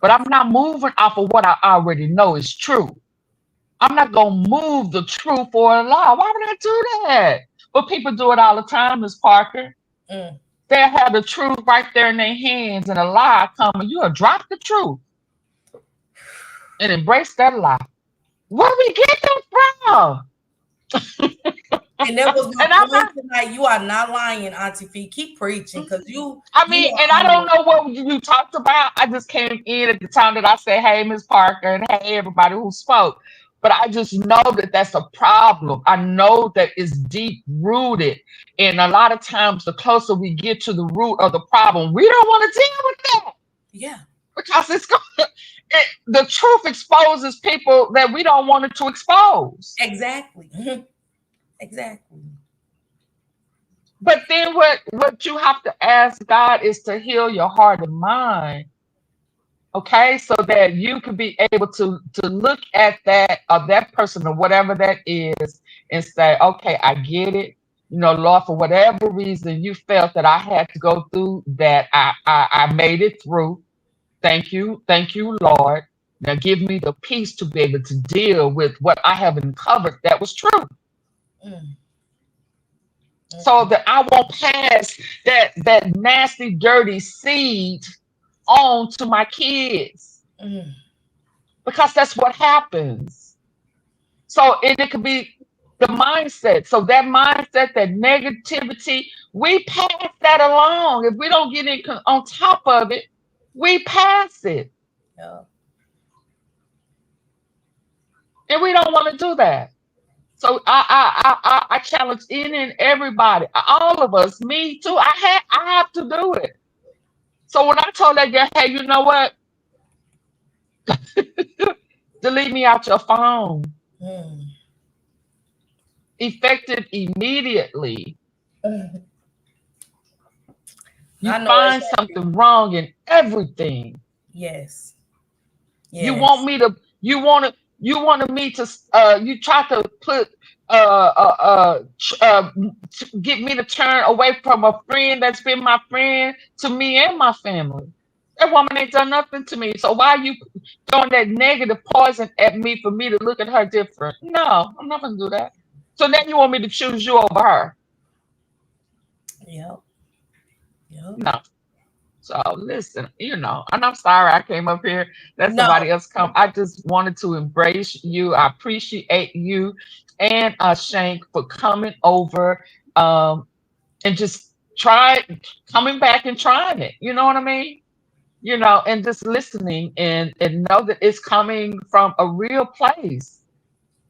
But I'm not moving off of what I already know is true. I'm not going to move the truth for a lie. Why would I do that? But people do it all the time, Miss Parker. Mm, They'll have the truth right there in their hands, and a lie coming. You'll drop the truth and embrace that lie. Where we get them from? and that was my And I'm point not. tonight. You are not lying, Auntie P. Keep preaching because I you mean, and are I on don't the know what you talked about. I just came in at the time that I said, "Hey, Miss Parker," and "Hey, everybody who spoke." But I just know that that's a problem. I know that it's deep rooted, and a lot of times, the closer we get to the root of the problem, we don't want to deal with that yeah, because the truth exposes people that we don't want it to expose. exactly. Mhm, exactly. But then what you have to ask God is to heal your heart and mind, okay, so that you can be able to look at that, or that person, or whatever that is, and say, okay, I get it. Lord, for whatever reason you felt that I had to go through that, I made it through. Thank you, Lord. Now give me the peace to be able to deal with what I have uncovered that was true, Mm, mm, so that I won't pass that nasty, dirty seed on to my kids, mm. because that's what happens. So, and it could be the mindset. So that mindset, that negativity, we pass that along. If we don't get on top of it, we pass it, Yeah. and we don't want to do that. So I challenge in and everybody, all of us, me too. I have to do it. So when I told that girl, hey, you know what? Delete me out your phone, Mm. effective immediately. You I know find exactly. something wrong in everything. Yes. You want Yes. me to, you wanted me to, you tried to put, get me to turn away from a friend that's been my friend to me and my family. That woman ain't done nothing to me. So why are you throwing that negative poison at me for me to look at her different? No, I'm not gonna do that. So then you want me to choose you over her? Yep. Yep. No. So listen, and I'm sorry I came up here. Let No. somebody else come. I just wanted to embrace you. I appreciate you and Shank for coming over, and just try coming back and trying it. You know what I mean? And just listening and know that it's coming from a real place.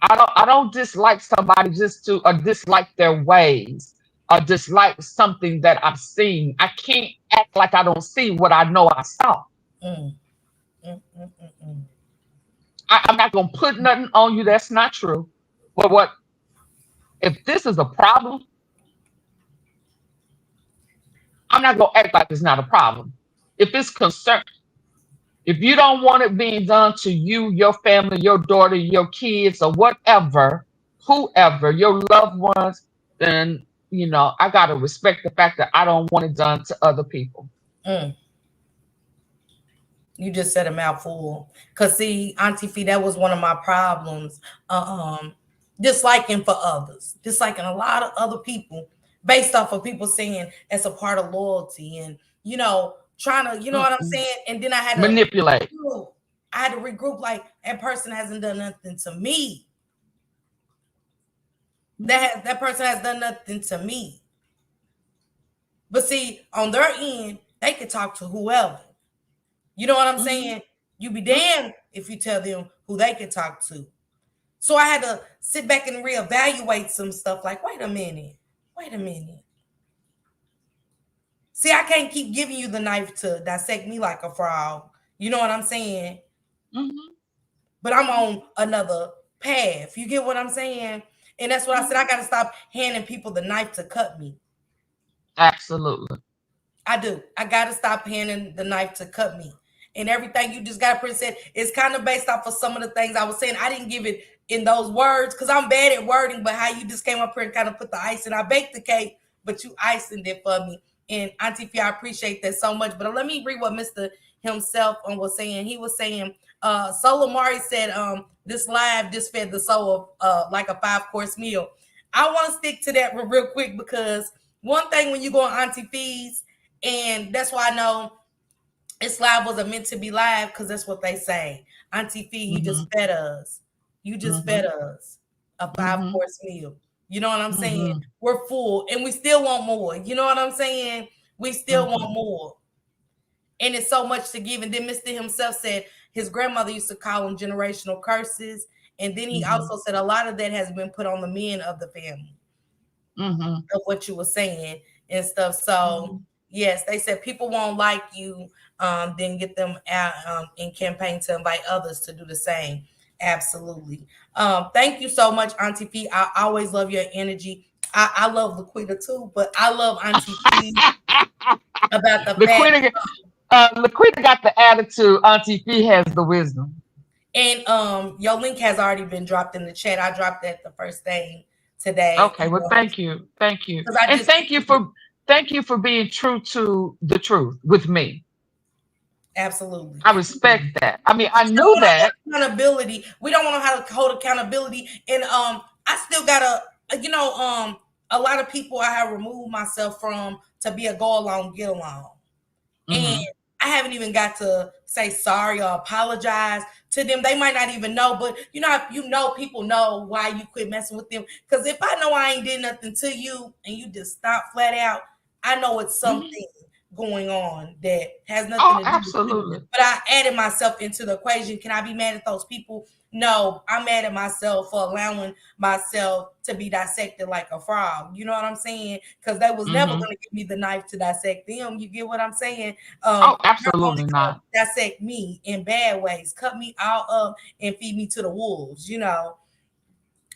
I don't dislike somebody just to or dislike their ways or dislike something that I've seen. I can't act like I don't see what I know I saw. Mm, mm. I'm not gonna put nothing on you that's not true. But what if this is a problem? I'm not gonna act like it's not a problem. If it's concern, if you don't want it being done to you, your family, your daughter, your kids, or whatever, whoever, your loved ones, then I gotta respect the fact that I don't want it done to other people. Mm. You just said a mouthful. Cause see, Auntie Fee, that was one of my problems. Disliking for others, disliking a lot of other people based off of people saying it's a part of loyalty, and trying to, you know what I'm Mm-mm. saying. And then I had to Manipulate. regroup. I had to regroup. Like that person hasn't done nothing to me. That person has done nothing to me. But see, on their end, they could talk to whoever. You know what I'm Mm-hmm. saying? You be damned if you tell them who they can talk to. So I had to sit back and reevaluate some stuff. Like, wait a minute, wait a minute. See, I can't keep giving you the knife to dissect me like a frog. You know what I'm saying? Mm-hmm. But I'm on another path. You get what I'm saying? And that's what I said. Mm-hmm. I got to stop handing people the knife to cut me. Absolutely. I do. I gotta stop handing the knife to cut me. And everything you just got said is kind of based off of some of the things I was saying. I didn't give it in those words because I'm bad at wording, but how you just came up here and kind of put the ice and I baked the cake, but you icing it for me. And Auntie Fee, I appreciate that so much. But let me read what Mr. himself was saying. He was saying, Solar Mari said, this live just fed the soul of like a 5-course meal. I want to stick to that real quick because one thing when you go on Auntie Fees, and that's why I know it's live wasn't meant to be live because that's what they say. Auntie Fee, you Mm-hmm. just fed us. You just Mm-hmm. fed us a five Mm-hmm. course meal. You know what I'm saying? Mm-hmm. We're full and we still want more. You know what I'm saying? We still Mm-hmm. want more. And it's so much to give. And then Mr. himself said his grandmother used to call them generational curses. And then he Mm-hmm. also said a lot of that has been put on the men of the family Mm-hmm. of what you were saying and stuff. So Mm-hmm. yes, they said people won't like you, then get them out in campaign to invite others to do the same. Absolutely. Thank you so much, Auntie P. I always love your energy. I love Laquita too, but I love Auntie P about the fact. Laquita, Laquita got the attitude. Auntie Fee has the wisdom. And your link has already been dropped in the chat. I dropped that the first thing today. Okay, well, thank you, Because I and just thank you for being true to the truth with me. absolutely. I respect that. I mean, I We don't knew want to that. hold accountability. We don't want to how to hold accountability. And I still gotta, a lot of people I have removed myself from to be a go along, get along. And Hmm. I haven't even got to say sorry or apologize to them. They might not even know, but people know why you quit messing with them. Because if I know I ain't did nothing to you and you just stop flat out, I know it's Hmm. something going on that has nothing Oh, to do with you. absolutely. But I added myself into the equation. Can I be mad at those people? No, I'm mad at myself for allowing myself to be dissected like a frog. You know what I'm saying? Because they was never Hmm. going to give me the knife to dissect them. You get what I'm saying? Oh, They're only absolutely going to not. dissect me in bad ways, cut me all up and feed me to the wolves,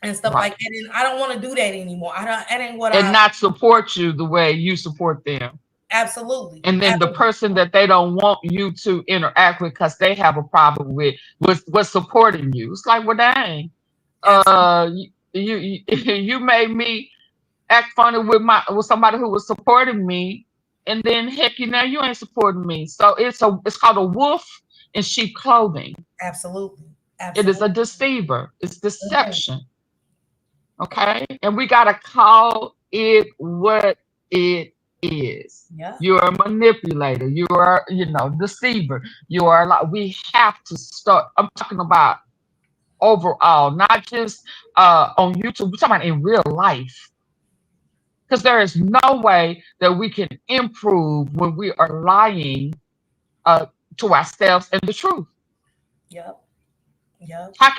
and stuff Right, like that. And I don't want to do that anymore. I don't. That ain't what and I. not support you the way you support them. Absolutely. And then the person that they don't want you to interact with because they have a problem with was supporting you. It's like, well, dang, Absolutely. you made me act funny with somebody who was supporting me, and then heck, you ain't supporting me. So it's called a wolf in sheep clothing. Absolutely. It is a Absolutely. deceiver. It's Mhm. deception. Okay, and we gotta call it what it is. Yeah. You're a manipulator. You are, deceiver. You are like, we have to start. I'm talking about overall, not just on YouTube. We're talking about in real life. Because there is no way that we can improve when we are lying uh, to ourselves and the truth. Yep. Yep. How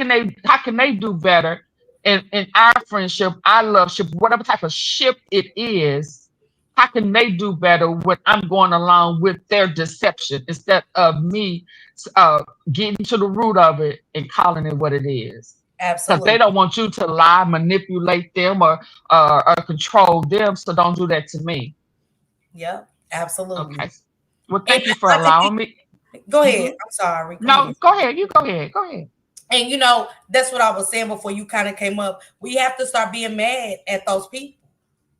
can they do better in our friendship, our love ship, whatever type of ship it is? How can they do better when I'm going along with their deception instead of me uh, getting to the root of it and calling it what it is? Because they don't Absolutely. want you to lie, manipulate them, or control them. So don't do that to me. Yep. Absolutely. Okay. Well, And thank you for like allowing me. go ahead. Mhm. I'm sorry. Go No, ahead. go ahead. You go ahead. Go ahead. And that's what I was saying before you kind of came up. We have to start being mad at those people.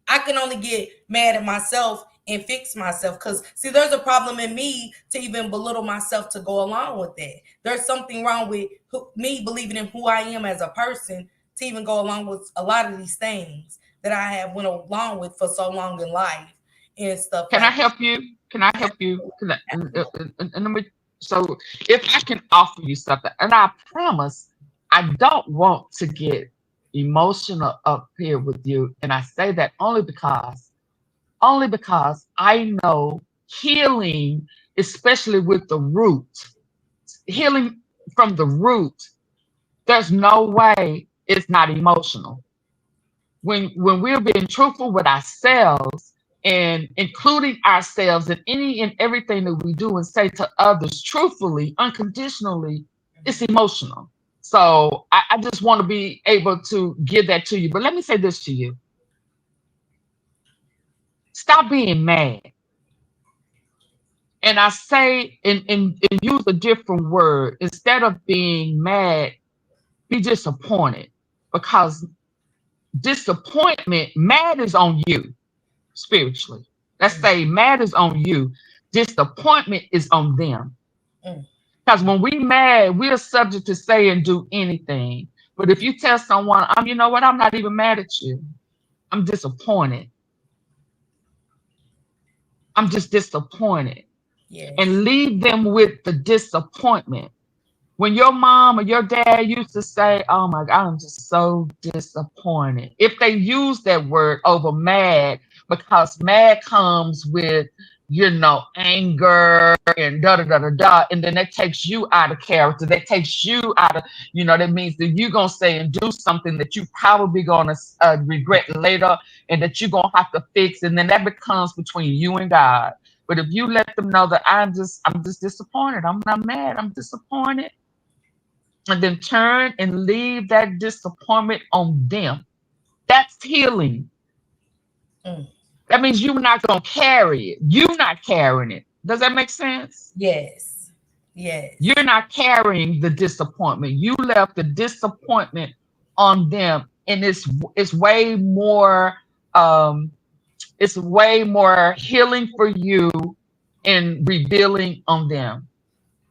I can only get mad at myself and fix myself because see, there's a problem in me to even belittle myself to go along with that. There's something wrong with me believing in who I am as a person to even go along with a lot of these things that I have went along with for so long in life and stuff Can I like help you? Can I help you? that. Can I, and let me, so if I can offer you something, and I promise I don't want to get emotional up here with you, and I say that only because I know healing, especially with the root, healing from the root, there's no way it's not emotional. When we're being truthful with ourselves and including ourselves in any and everything that we do and say to others truthfully, unconditionally, it's emotional. So I just want to be able to give that to you. But let me say this to you. Stop being mad. And I say and use a different word. Instead of being mad, be disappointed. Because disappointment, mad is on you spiritually. Let's Mm, say mad is on you. Disappointment is on them. mm, Because when we mad, we are subject to say and do anything. But if you tell someone, you know what, I'm not even mad at you. I'm disappointed. I'm just disappointed. And yes. leave them with the disappointment. When your mom or your dad used to say, "Oh my God, I'm just so disappointed," if they use that word over mad, because mad comes with, anger and da da da da da, and then that takes you out of character. That takes you out of, that means that you're gonna say and do something that you probably gonna regret later, and that you're gonna have to fix, and then that becomes between you and God. But if you let them know that I'm just disappointed, I'm not mad, I'm disappointed, and then turn and leave that disappointment on them. That's healing. Mm, That means you're not going to carry it. You're not carrying it. Does that make sense? yes. Yes. You're not carrying the disappointment. You left the disappointment on them, and it's way more um it's way more healing for you and revealing on them.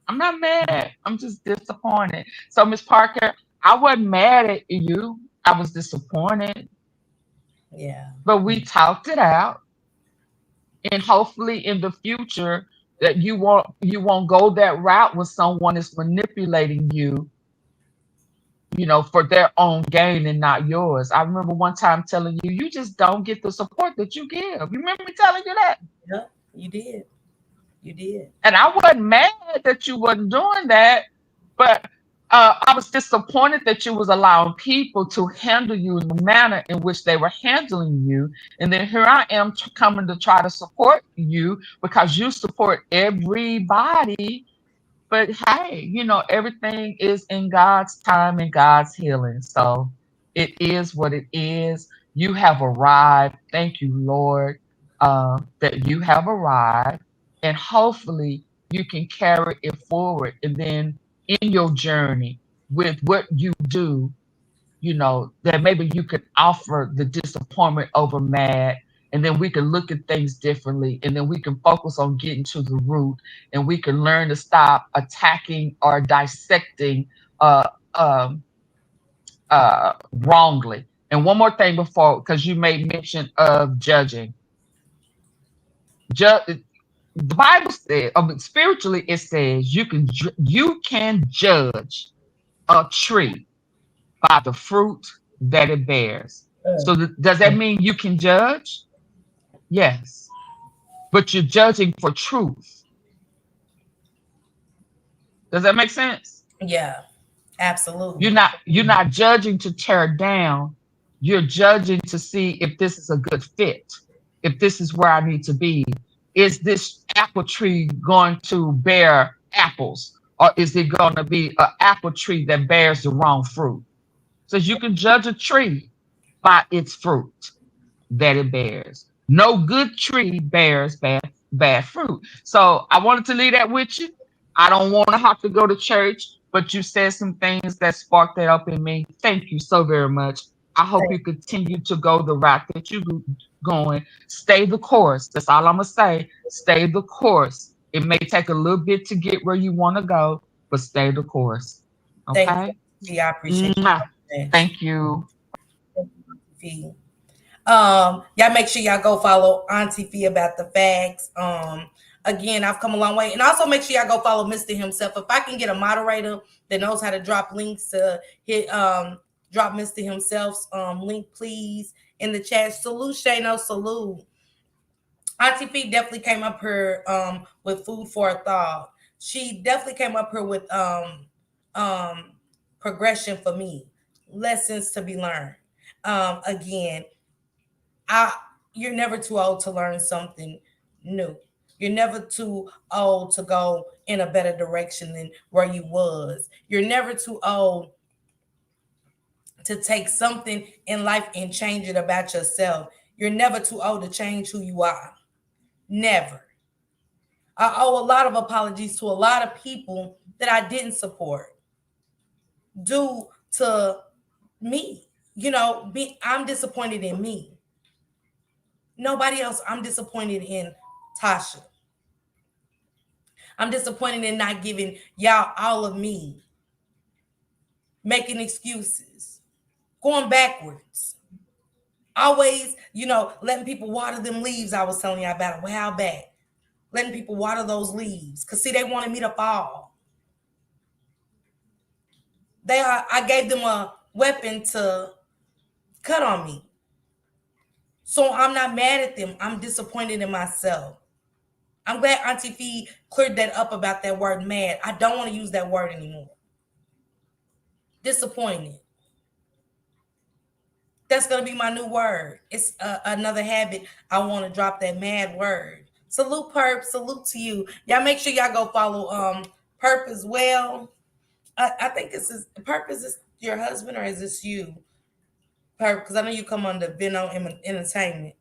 I'm not mad. I'm just disappointed. So, Miss Parker, I wasn't mad at you. I was disappointed, Yeah. but we talked it out, and hopefully in the future that you won't go that route when someone is manipulating you, for their own gain and not yours. I remember one time telling you, you just don't get the support that you give. You remember me telling you that? Yep. You did. You did. And I wasn't mad that you wasn't doing that, but I was disappointed that you was allowing people to handle you in the manner in which they were handling you. And then here I am coming to try to support you because you support everybody. But hey, everything is in God's time and God's healing. So it is what it is. You have arrived. Thank you, Lord. that you have arrived, and hopefully you can carry it forward. And then in your journey with what you do, that maybe you could offer the disappointment over mad, and then we can look at things differently, and then we can focus on getting to the root, and we can learn to stop attacking or dissecting uh, um, wrongly. And one more thing before, because you made mention of judging. The Bible says, spiritually, it says you can judge a tree by the fruit that it bears. So does that mean you can judge? Yes, but you're judging for truth. Does that make sense? Yeah, You're absolutely. not you're not judging to tear down. You're judging to see if this is a good fit, if this is where I need to be. Is this apple tree going to bear apples, or is it going to be an apple tree that bears the wrong fruit? So you can judge a tree by its fruit that it bears. No good tree bears bad fruit. So I wanted to leave that with you. I don't want to have to go to church, but you said some things that sparked that up in me. Thank you so very much. I hope you continue to go the route that you going. Stay the course. That's all I'm gonna say. Stay the course. It may take a little bit to get where you want to go, but stay the course. Thank Okay. you. I appreciate Mwah. you so much. Thank you. Thank you, Fee. Y'all make sure y'all go follow Auntie Fee about the facts. Again, I've come a long way, and also make sure y'all go follow Mister himself. If I can get a moderator that knows how to drop links to hit drop Mister himself's link, please, in the chat. Salute, Shano, salute. Auntie Fee definitely came up here with food for a thought. She definitely came up here with um progression for me, lessons to be learned. Again, I you're never too old to learn something new. You're never too old to go in a better direction than where you was. You're never too old to take something in life and change it about yourself. You're never too old to change who you are. Never. I owe a lot of apologies to a lot of people that I didn't support due to me. I'm disappointed in me. Nobody else. I'm disappointed in Tasha. I'm disappointed in not giving y'all all of me, making excuses, going backwards. Always, letting people water them leaves I was telling y'all about a while back. Letting people water those leaves. Because, see, they wanted me to fall. I gave them a weapon to cut on me. So I'm not mad at them. I'm disappointed in myself. I'm glad Auntie Fee cleared that up about that word mad. I don't want to use that word anymore. Disappointed. That's going to be my new word. It's another habit. I want to drop that mad word. Salute, Perp. Salute to you. Y'all make sure y'all go follow Perp as well. I think this is Perp. Is this your husband or is this you? Perp, because I know you come under Vino Entertainment.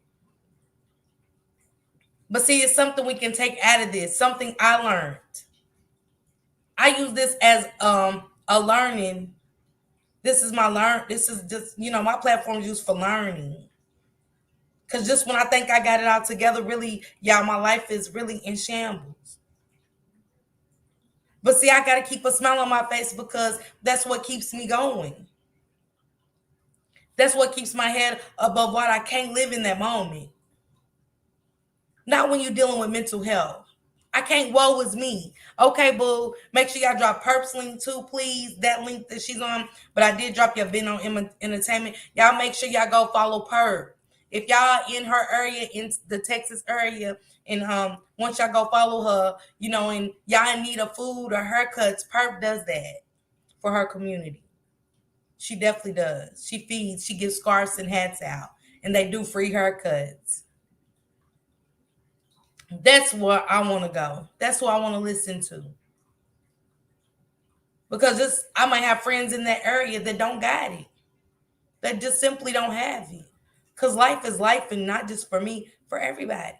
But see, it's something we can take out of this. Something I learned. I use this as a learning. This is my learn. This is just my platform is used for learning. Cause just when I think I got it all together, really, y'all, my life is really in shambles. But see, I gotta keep a smile on my face because that's what keeps me going. That's what keeps my head above water. I can't live in that moment. Not when you're dealing with mental health. I can't woe is me. Okay, boo. Make sure y'all drop Perp's link too, please. That link that she's on. But I did drop your Vino Entertainment. Y'all make sure y'all go follow Perp. If y'all in her area, in the Texas area, and once y'all go follow her, and y'all in need of food or haircuts, Perp does that for her community. She definitely does. She feeds, she gives scarves and hats out, and they do free haircuts. That's where I want to go. That's what I want to listen to. Because I might have friends in that area that don't got it, that just simply don't have it. Because life is life, and not just for me, for everybody.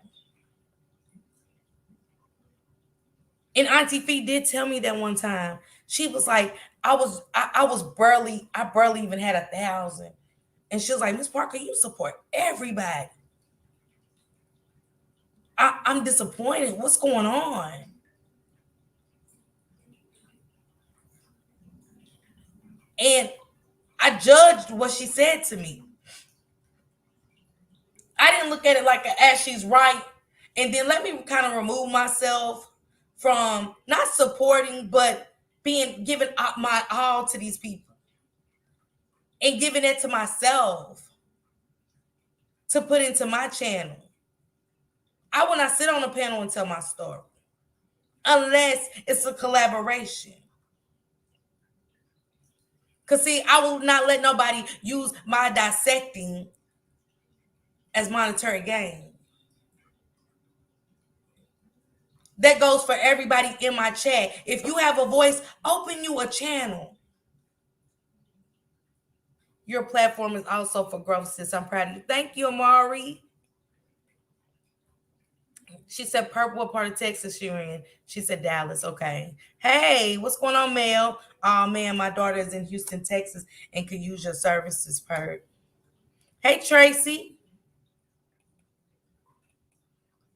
And Auntie Fee did tell me that one time. She was like, I barely even had 1,000. And she was like, Miss Parker, you support everybody. I'm disappointed. What's going on? And I judged what she said to me. I didn't look at it like as she's right. And then let me kind of remove myself from not supporting, but being giving my all to these people and giving it to myself to put into my channel. I will not sit on a panel and tell my story unless it's a collaboration. Because, see, I will not let nobody use my dissecting as monetary gain. That goes for everybody in my chat. If you have a voice, open you a channel. Your platform is also for growth, sis. I'm proud of you. Thank you, Amari. She said, Purple, what part of Texas you in? She said, Dallas. Okay. Hey, what's going on, Mel? Oh, man, my daughter is in Houston, Texas, and could use your services, Perk. Hey, Tracy.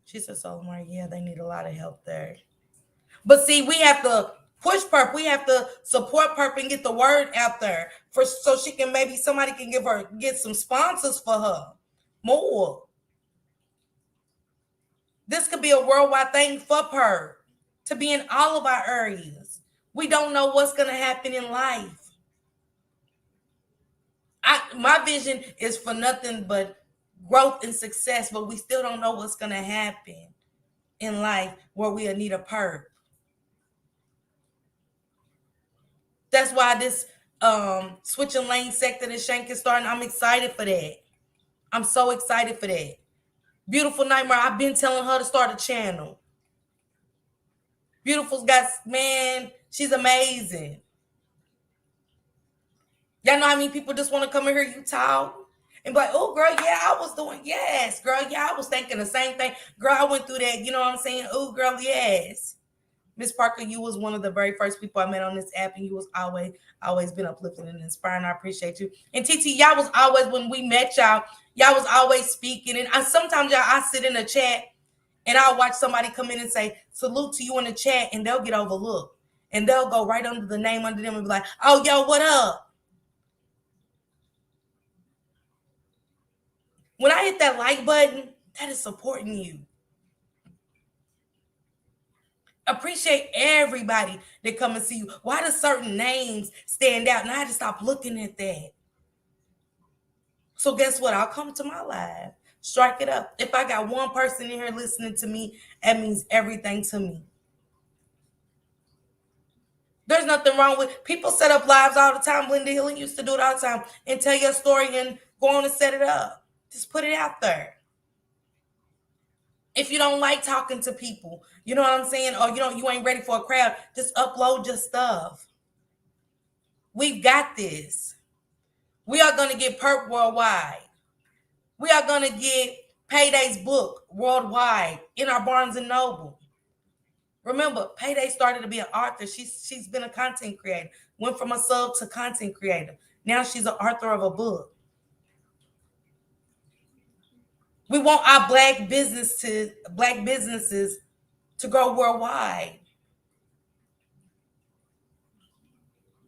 She said, so, Amari, yeah, they need a lot of help there. But see, we have to push Perp. We have to support Perp and get the word out there for so she can maybe somebody can get some sponsors for her. More. This could be a worldwide thing for Perp to be in all of our areas. We don't know what's gonna happen in life. My vision is for nothing but growth and success, but we still don't know what's gonna happen in life where we'll need a Perp. That's why this switching lane sector and Shank is starting. I'm excited for that. I'm so excited for that. Beautiful Nightmare, I've been telling her to start a channel. Beautiful's got, man, she's amazing. Y'all know how many people just want to come and hear you talk? And be like, oh, girl, yeah, I was doing, yes, girl, yeah, I was thinking the same thing. Girl, I went through that, you know what I'm saying? Oh, girl, yes. Miss Parker, you was one of the very first people I met on this app, and you was always been uplifting and inspiring. I appreciate you. And TT, y'all was always, when we met y'all was always speaking. And sometimes y'all, I sit in a chat and I'll watch somebody come in and say, salute to you in the chat, and they'll get overlooked. And they'll go right under the name under them and be like, oh, yo, what up? When I hit that like button, that is supporting you. Appreciate everybody that come and see you. Why do certain names stand out? And I had to stop looking at that. So guess what? I'll come to my live. Strike it up. If I got one person in here listening to me, that means everything to me. There's nothing wrong with people set up lives all the time. Linda Healing used to do it all the time and tell your story and go on and set it up. Just put it out there. If you don't like talking to people, you know what I'm saying? Or you ain't ready for a crowd, just upload your stuff. We've got this. We are going to get Perp worldwide. We are going to get Payday's book worldwide in our Barnes and Noble. Remember, Payday started to be an author. She's been a content creator. Went from a sub to content creator. Now she's an author of a book. We want our black businesses to go worldwide.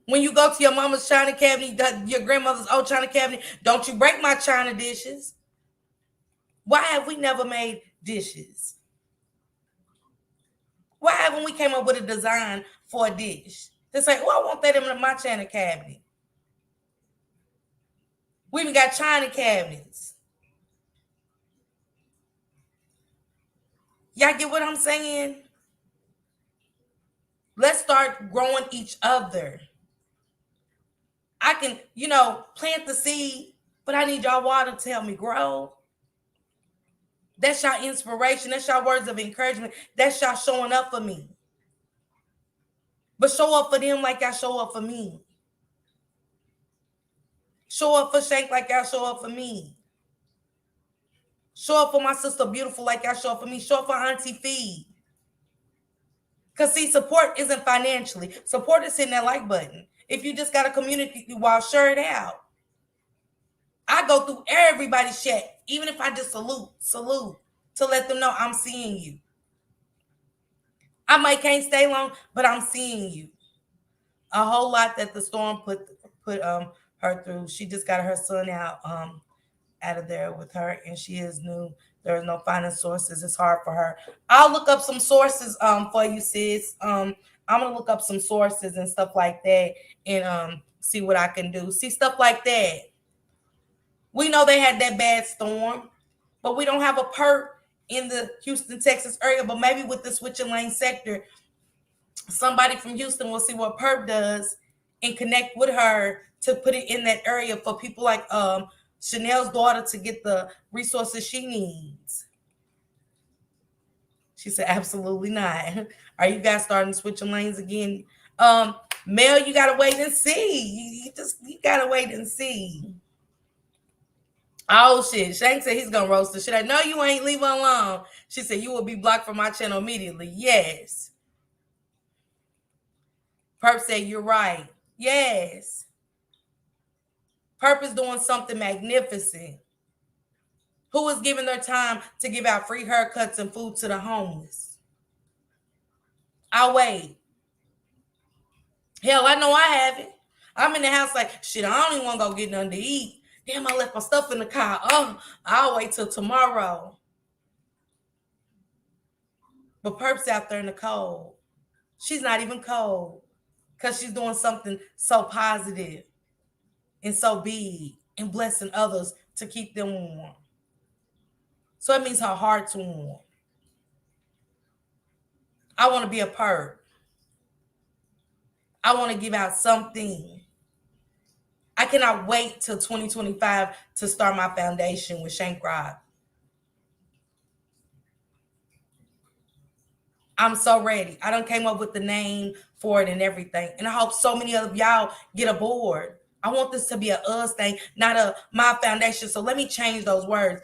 When you go to your mama's china cabinet, your grandmother's old china cabinet, don't you break my china dishes. Why have we never made dishes? Why haven't we came up with a design for a dish? To say, oh, I want that in my china cabinet. We even got china cabinets. Y'all get what I'm saying? Let's start growing each other. I can, plant the seed, but I need y'all water to help me grow. That's y'all inspiration. That's y'all words of encouragement. That's y'all showing up for me. But show up for them like y'all show up for me. Show up for Shank like y'all show up for me. Show up for my sister beautiful like y'all show up for me. Show up for Auntie Fee. Because, see, support isn't financially. Support is hitting that like button. If you just got a community, well, share it out. I go through everybody's chat, even if I just salute, to let them know I'm seeing you. I might can't stay long, but I'm seeing you. A whole lot that the storm put her through. She just got her son out of there with her, and she is new. There's no finance sources. It's hard for her. I'll look up some sources for you, sis. I'm gonna look up some sources and stuff like that, and see what I can do. See stuff like that. We know they had that bad storm, but we don't have a perk in the Houston, Texas area. But maybe with the switching lane sector, somebody from Houston will see what perp does and connect with her to put it in that area for people like Chanel's daughter to get the resources she needs. She said, absolutely not. Are you guys starting switching lanes again? Um, Mel, you gotta wait and see. You gotta wait and see. Oh shit. Shank said he's gonna roast the shit. I know you ain't, leave her alone. She said you will be blocked from my channel immediately. Yes. Perp said you're right. Yes. Perp is doing something magnificent. Who is giving their time to give out free haircuts and food to the homeless? I'll wait. Hell, I know I haven't. I'm in the house like, shit, I don't even want to go get nothing to eat. Damn, I left my stuff in the car. Oh, I'll wait till tomorrow. But Perp's out there in the cold. She's not even cold because she's doing something so positive and so big and blessing others to keep them warm. So it means her heart's warm. I want to be a perp. I want to give out something. I cannot wait till 2025 to start my foundation with Shank Rock. I'm so ready. I done came up with the name for it and everything. And I hope so many of y'all get aboard. I want this to be a us thing, not a my foundation. So let me change those words.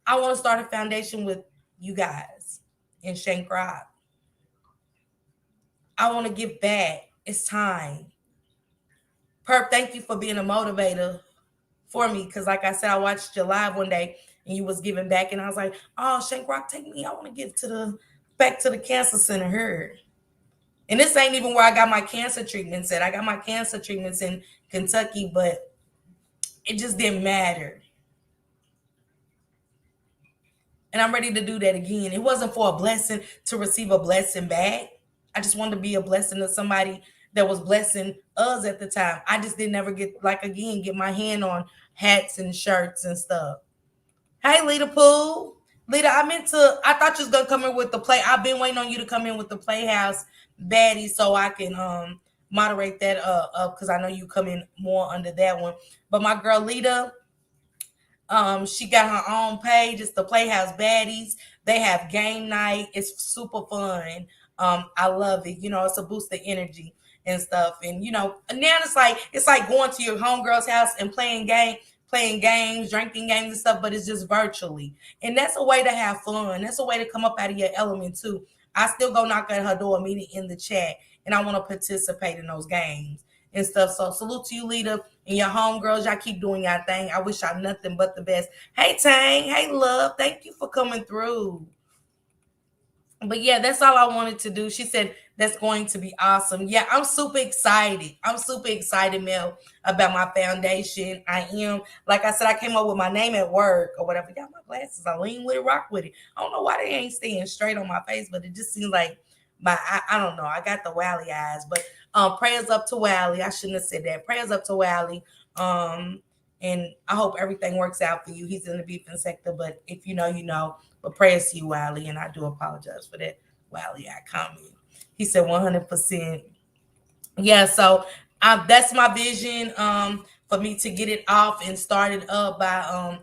I want to start a foundation with you guys in Shank Rock. I want to give back. It's time. Perp, thank you for being a motivator for me. Because like I said, I watched your live one day and you was giving back. And I was like, oh, Shank Rock, take me. I want to give to the back to the cancer center here. And this ain't even where I got my cancer treatments at. I got my cancer treatments in Kentucky, but it just didn't matter. And I'm ready to do that again. It wasn't for a blessing to receive a blessing back. I just wanted to be a blessing to somebody that was blessing us at the time. I just didn't ever get, like, again, get my hand on hats and shirts and stuff. Hey, Lita Pooh. Lita, I thought you was going to come in with the play. I've been waiting on you to come in with the Playhouse baddie so I can moderate that up because I know you come in more under that one. But my girl Lita, she got her own page. It's the Playhouse Baddies. They have game night. It's super fun. I love it. You know, it's a boost of energy and stuff. And you know, and now it's like going to your homegirl's house and playing games, drinking games and stuff, but it's just virtually. And that's a way to have fun. That's a way to come up out of your element too. I still go knock at her door, meet it in the chat, and I want to participate in those games and stuff. So salute to you, Lita, and your homegirls. Y'all keep doing y'all thing. I wish y'all nothing but the best. Hey, Tang. Hey, love. Thank you for coming through. But yeah, that's all I wanted to do. She said that's going to be awesome. Yeah, I'm super excited. I'm super excited, Mel, about my foundation. I am. Like I said, I came up with my name at work or whatever. Got my glasses. I lean with it, rock with it. I don't know why they ain't staying straight on my face, but it just seems like I don't know. I got the Wally eyes. But prayers up to Wally. I shouldn't have said that. Prayers up to Wally. Um, and I hope everything works out for you. He's in the beefing sector, but if you know, you know. But prayers to you, Wiley, and I do apologize for that, Wiley. I comment. He said 100%. Yeah, so that's my vision for me to get it off and started up by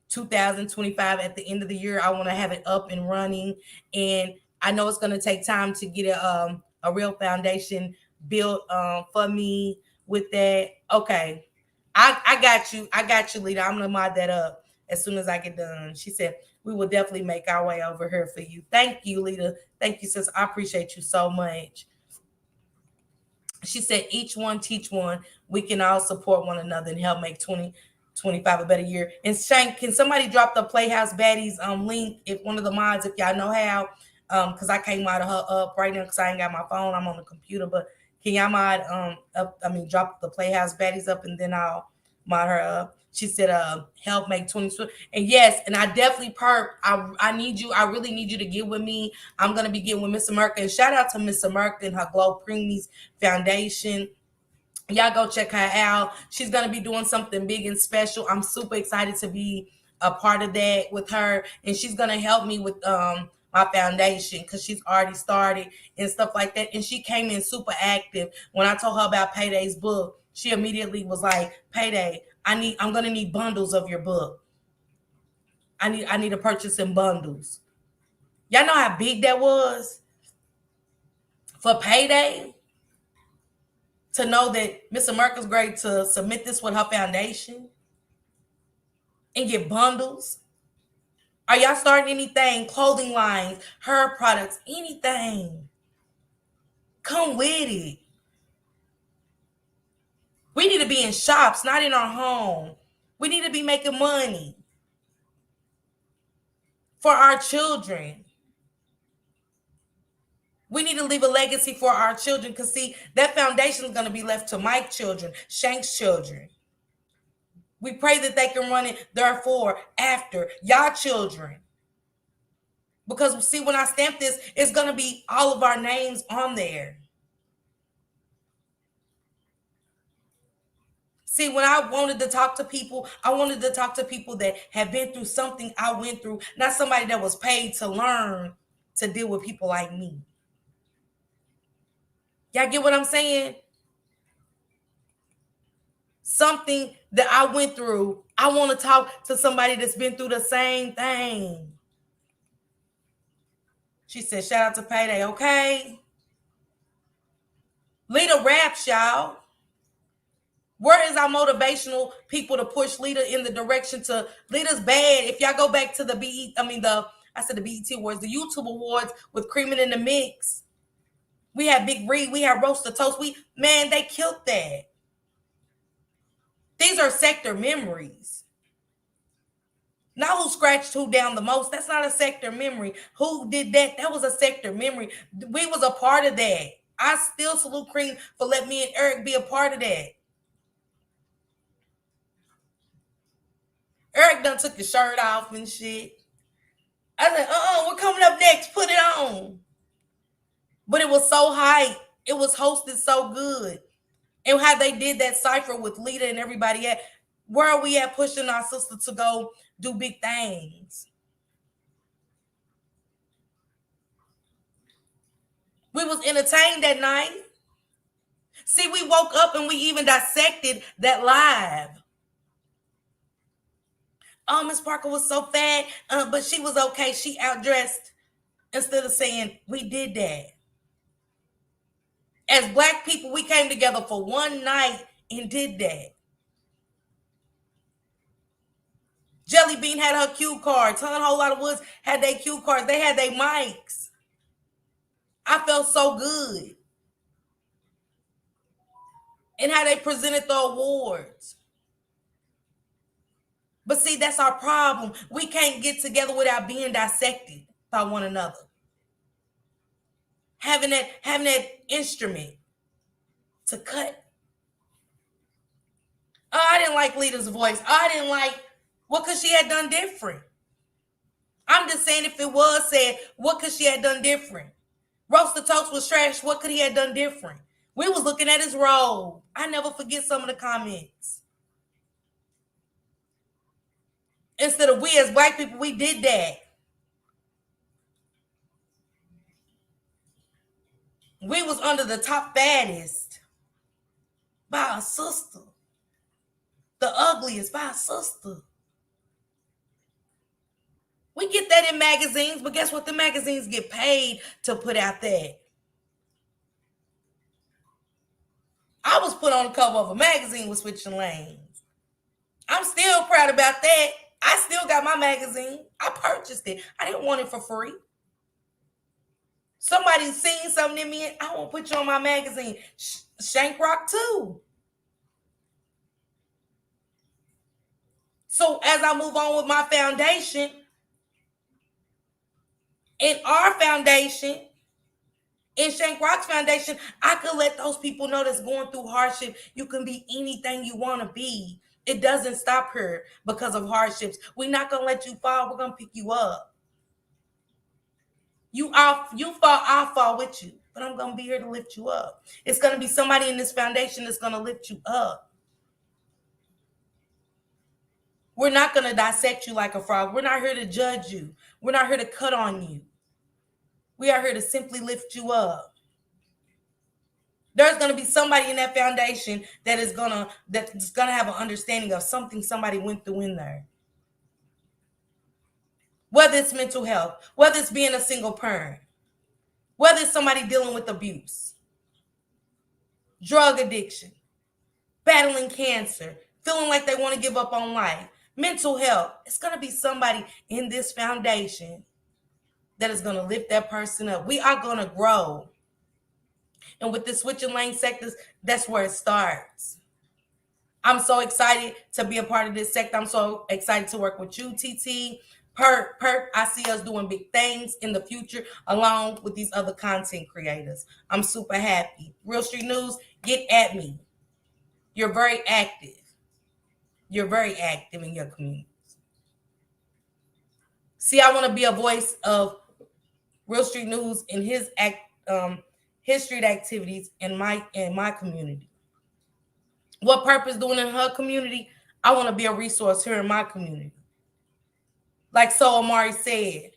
2025. At the end of the year, I want to have it up and running, and I know it's going to take time to get a real foundation built for me with that. Okay, I got you. I got you, leader. I'm gonna mod that up. as soon as I get done. She said, we will definitely make our way over here for you. Thank you, Lita. Thank you, sis. I appreciate you so much. She said, each one teach one. We can all support one another and help make 2025 a better year. And Shank, can somebody drop the Playhouse Baddies link, if one of the mods, if y'all know how? Because I can't mod her up right now because I ain't got my phone. I'm on the computer. But can y'all mod up, I mean, drop the Playhouse Baddies up, and then I'll mod her up. She said, help make 2020. And yes, and I definitely I need you. I really need you to get with me. I'm gonna be getting with Miss America. And shout out to Miss America and her Glow Preemies Foundation. Y'all go check her out. She's gonna be doing something big and special. I'm super excited to be a part of that with her, and she's gonna help me with my foundation because she's already started and stuff like that. And she came in super active when I told her about Payday's book. She immediately was like, Payday, I'm gonna need bundles of your book. I need to purchase in bundles. Y'all know how big that was for Payday to know that Miss America's great to submit this with her foundation and get bundles. Are y'all starting anything? Clothing lines, hair products, anything? Come with it. We need to be in shops, not in our home. We need to be making money for our children. We need to leave a legacy for our children because, see, that foundation is going to be left to Mike's children, Shank's children. We pray that they can run it, therefore, after y'all children. Because, see, when I stamp this, it's going to be all of our names on there. See, when I wanted to talk to people, I wanted to talk to people that have been through something I went through, not somebody that was paid to learn to deal with people like me. Y'all get what I'm saying? Something that I went through, I want to talk to somebody that's been through the same thing. She said, shout out to Payday, okay? Lita raps, y'all. Where is our motivational people to push Lita in the direction to Lita's bad? If y'all go back to the BET Awards, the YouTube Awards with Creamin' in the Mix. We had Big Reed, we had Roast the Toast. They killed that. These are sector memories. Not who scratched who down the most. That's not a sector memory. Who did that? That was a sector memory. We was a part of that. I still salute Cream for letting me and Eric be a part of that. Eric done took his shirt off and shit. I said, we're coming up next. Put it on. But it was so hype. It was hosted so good. And how they did that cipher with Lita and everybody at, where are we at pushing our sister to go do big things? We was entertained that night. See, we woke up and we even dissected that live. Oh, Miss Parker was so fat, but she was okay. She outdressed. Instead of saying, we did that. As Black people, we came together for one night and did that. Jelly Bean had her cue cards. Her and Whole Lot of Woods had their cue cards. They had their mics. I felt so good. And how they presented the awards. But see, that's our problem. We can't get together without being dissected by one another. Having that instrument to cut. Oh, I didn't like Lita's voice. I didn't like what could she have done different. I'm just saying, if it was said, what could she have done different? Roast the Toast was trash. What could he have done different? We was looking at his robe. I never forget some of the comments. Instead of we as Black people, we did that. We was under the top fattest by a sister. The ugliest by a sister. We get that in magazines, but guess what? The magazines get paid to put out that. I was put on the cover of a magazine with Switching Lanes. I'm still proud about that. I still got my magazine. I purchased it. I didn't want it for free. Somebody seen something in me. I want to put you on my magazine. Shank Rock too. So as I move on with my foundation, in our foundation, in Shank Rock's foundation, I could let those people know that's going through hardship. You can be anything you want to be. It doesn't stop here because of hardships. We're not gonna let you fall. We're gonna pick you up. You fall, I'll fall with you. But I'm gonna be here to lift you up. It's gonna be somebody in this foundation that's gonna lift you up. We're not gonna dissect you like a frog. We're not here to judge you. We're not here to cut on you. We are here to simply lift you up. There's gonna be somebody in that foundation that's gonna have an understanding of something somebody went through in there. Whether it's mental health, whether it's being a single parent, whether it's somebody dealing with abuse, drug addiction, battling cancer, feeling like they want to give up on life, mental health. It's gonna be somebody in this foundation that is gonna lift that person up. We are gonna grow. And with the switching lane sectors, that's where it starts. I'm so excited to be a part of this sector. I'm so excited to work with you, TT. Perp, I see us doing big things in the future along with these other content creators. I'm super happy. Real Street News, get at me. You're very active. You're very active in your communities. See, I want to be a voice of Real Street News in his street activities in my community. What Purpose doing in her community, I want to be a resource here in my community. Like So Amari said,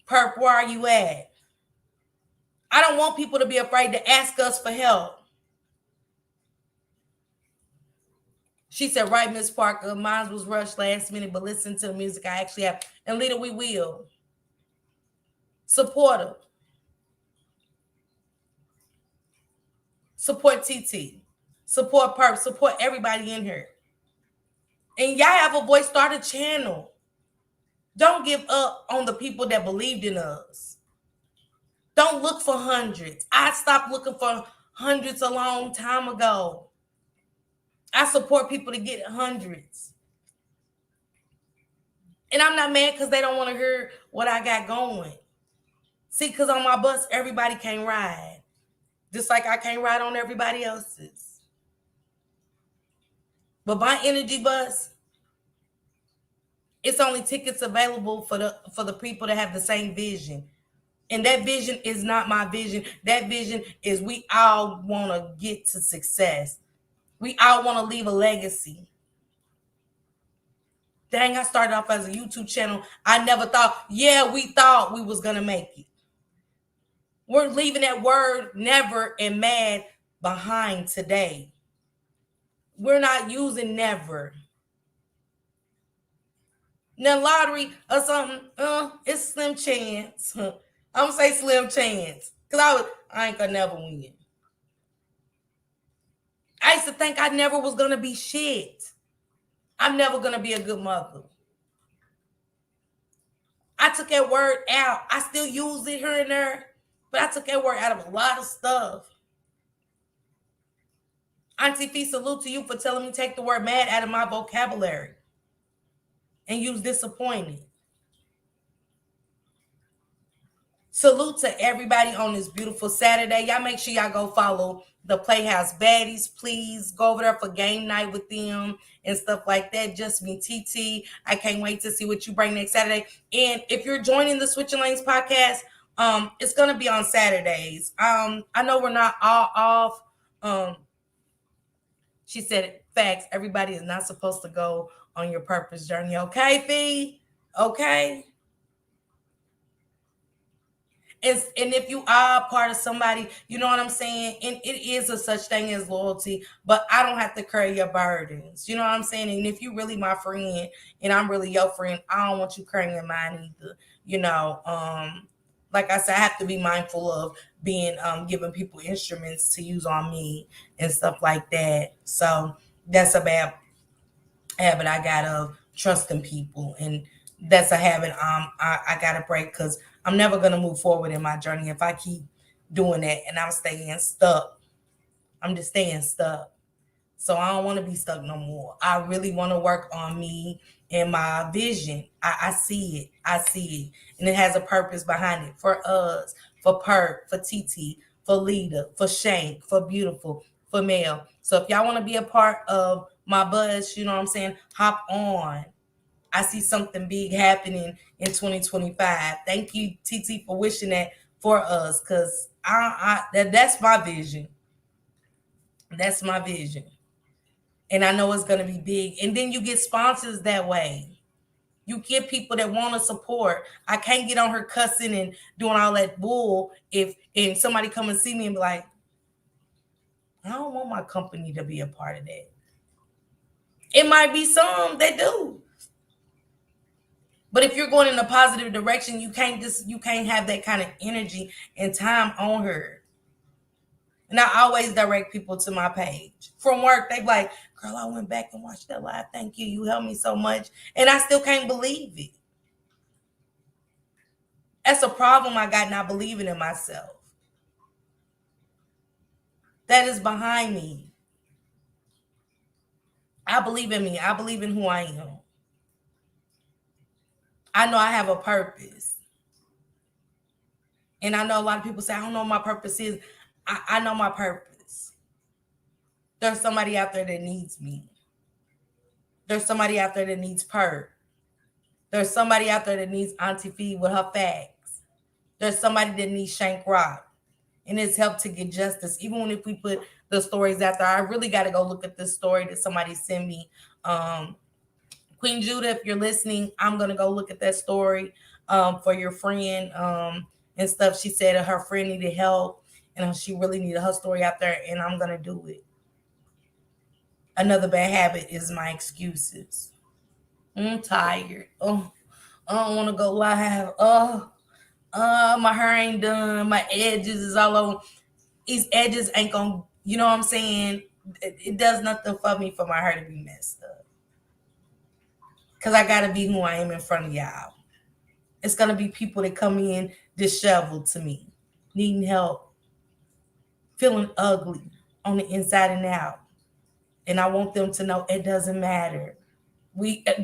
Perp, where are you at? I don't want people to be afraid to ask us for help. She said, right, Miss Parker, mine was rushed last minute, but listen to the music I actually have. And Lita, we will. Support her. Support TT. Support Perp. Support everybody in here. And y'all have a voice, start a channel. Don't give up on the people that believed in us. Don't look for hundreds. I stopped looking for hundreds a long time ago. I support people to get hundreds. And I'm not mad because they don't want to hear what I got going. See, because on my bus, everybody can't ride. Just like I can't ride on everybody else's. But my energy bus, it's only tickets available for the people that have the same vision. And that vision is not my vision. That vision is we all want to get to success. We all want to leave a legacy. Dang, I started off as a YouTube channel. I never thought, we thought we was going to make it. We're leaving that word never and mad behind today. We're not using never. Now, lottery or something, it's slim chance. I'm going to say slim chance. Because I ain't going to never win. I used to think I never was going to be shit. I'm never going to be a good mother. I took that word out. I still use it here and there, but I took that word out of a lot of stuff. Auntie Fee, salute to you for telling me to take the word mad out of my vocabulary and use disappointed. Salute to everybody on this beautiful Saturday. Y'all make sure y'all go follow the Playhouse Baddies. Please go over there for game night with them and stuff like that. Just me, TT. I can't wait to see what you bring next Saturday. And if you're joining the Switching Lanes podcast, it's going to be on Saturdays. I know we're not all off. She said, facts, everybody is not supposed to go on your purpose journey. Okay, Fee? Okay? And if you are part of somebody, you know what I'm saying? And it is a such thing as loyalty, but I don't have to carry your burdens. You know what I'm saying? And if you're really my friend and I'm really your friend, I don't want you carrying mine either. You know, like I said, I have to be mindful of being giving people instruments to use on me and stuff like that. So that's a bad habit I got of trusting people, and that's a habit I gotta break because I'm never gonna move forward in my journey if I keep doing that and I'm staying stuck. I'm just staying stuck. So I don't want to be stuck no more. I really want to work on me and my vision. I see it. I see it. And it has a purpose behind it for us, for Perk, for TT, for Lita, for Shank, for Beautiful, for Mel. So if y'all want to be a part of my buzz, you know what I'm saying? Hop on. I see something big happening in 2025. Thank you, TT, for wishing that for us, because that's my vision. That's my vision. And I know it's gonna be big. And then you get sponsors that way. You get people that want to support. I can't get on her cussing and doing all that bull if and somebody come and see me and be like, I don't want my company to be a part of that. It might be some that do. But if you're going in a positive direction, you can't have that kind of energy and time on her. And I always direct people to my page. From work, they be like, girl, I went back and watched that live. Thank you. You helped me so much. And I still can't believe it. That's a problem I got not believing in myself. That is behind me. I believe in me. I believe in who I am. I know I have a purpose. And I know a lot of people say, I don't know what my purpose is. I know my purpose. There's somebody out there that needs me. There's somebody out there that needs Perk. There's somebody out there that needs Auntie Fee with her facts. There's somebody that needs Shank Rock. And it's helped to get justice. Even if we put the stories out there, I really got to go look at this story that somebody sent me. Queen Judah, if you're listening, I'm going to go look at that story for your friend and stuff. She said her friend needed help and she really needed her story out there, and I'm going to do it. Another bad habit is my excuses. I'm tired. Oh, I don't want to go live. My hair ain't done. My edges is all over. These edges ain't gonna, you know what I'm saying? It does nothing for me for my hair to be messed up. Cause I gotta be who I am in front of y'all. It's gonna be people that come in disheveled to me, needing help, feeling ugly on the inside and out. And I want them to know it doesn't matter.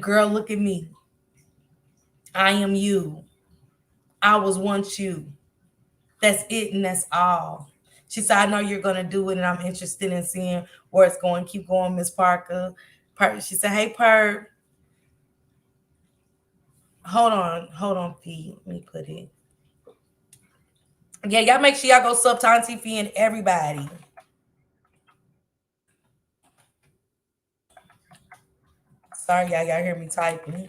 Girl, look at me. I am you. I was once you. That's it and that's all. She said, I know you're gonna do it and I'm interested in seeing where it's going. Keep going, Miss Parker. She said, hey Per. Hold on, P. Let me put it. Yeah, y'all make sure y'all go sub to Auntie Fee and everybody. Sorry, y'all hear me typing.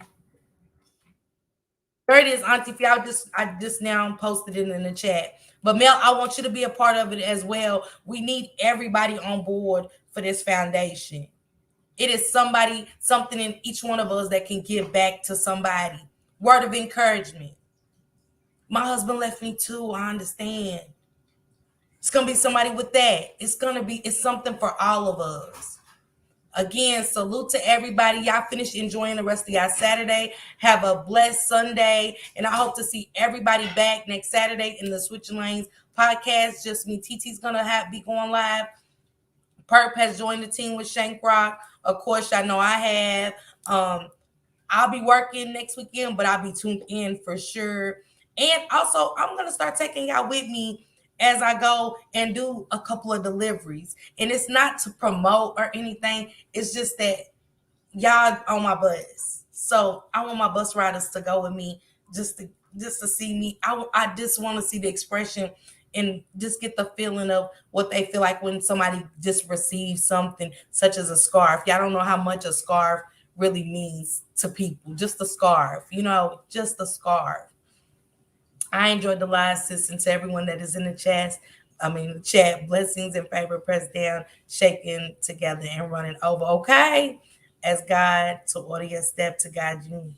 There it is, Auntie Fee. I just now posted it in the chat. But Mel, I want you to be a part of it as well. We need everybody on board for this foundation. It is something in each one of us that can give back to somebody. Word of encouragement. My husband left me too. I understand. It's gonna be somebody with that. It's something for all of us. Again, salute to everybody. Y'all finish enjoying the rest of y'all Saturday. Have a blessed Sunday. And I hope to see everybody back next Saturday in the Switching Lanes podcast. Just me. TT's gonna be going live. Perp has joined the team with Shank Rock. Of course, I know I have. I'll be working next weekend, but I'll be tuned in for sure. And also, I'm gonna start taking y'all with me as I go and do a couple of deliveries. And it's not to promote or anything. It's just that y'all on my bus. So I want my bus riders to go with me just to see me. I just want to see the expression and just get the feeling of what they feel like when somebody just receives something such as a scarf. Y'all don't know how much a scarf really means to people. Just a scarf, just a scarf. I enjoyed the live, sis, and to everyone that is in the chat. Chat, blessings and favor pressed down, shaking together and running over. Okay, as God to order your step to guide you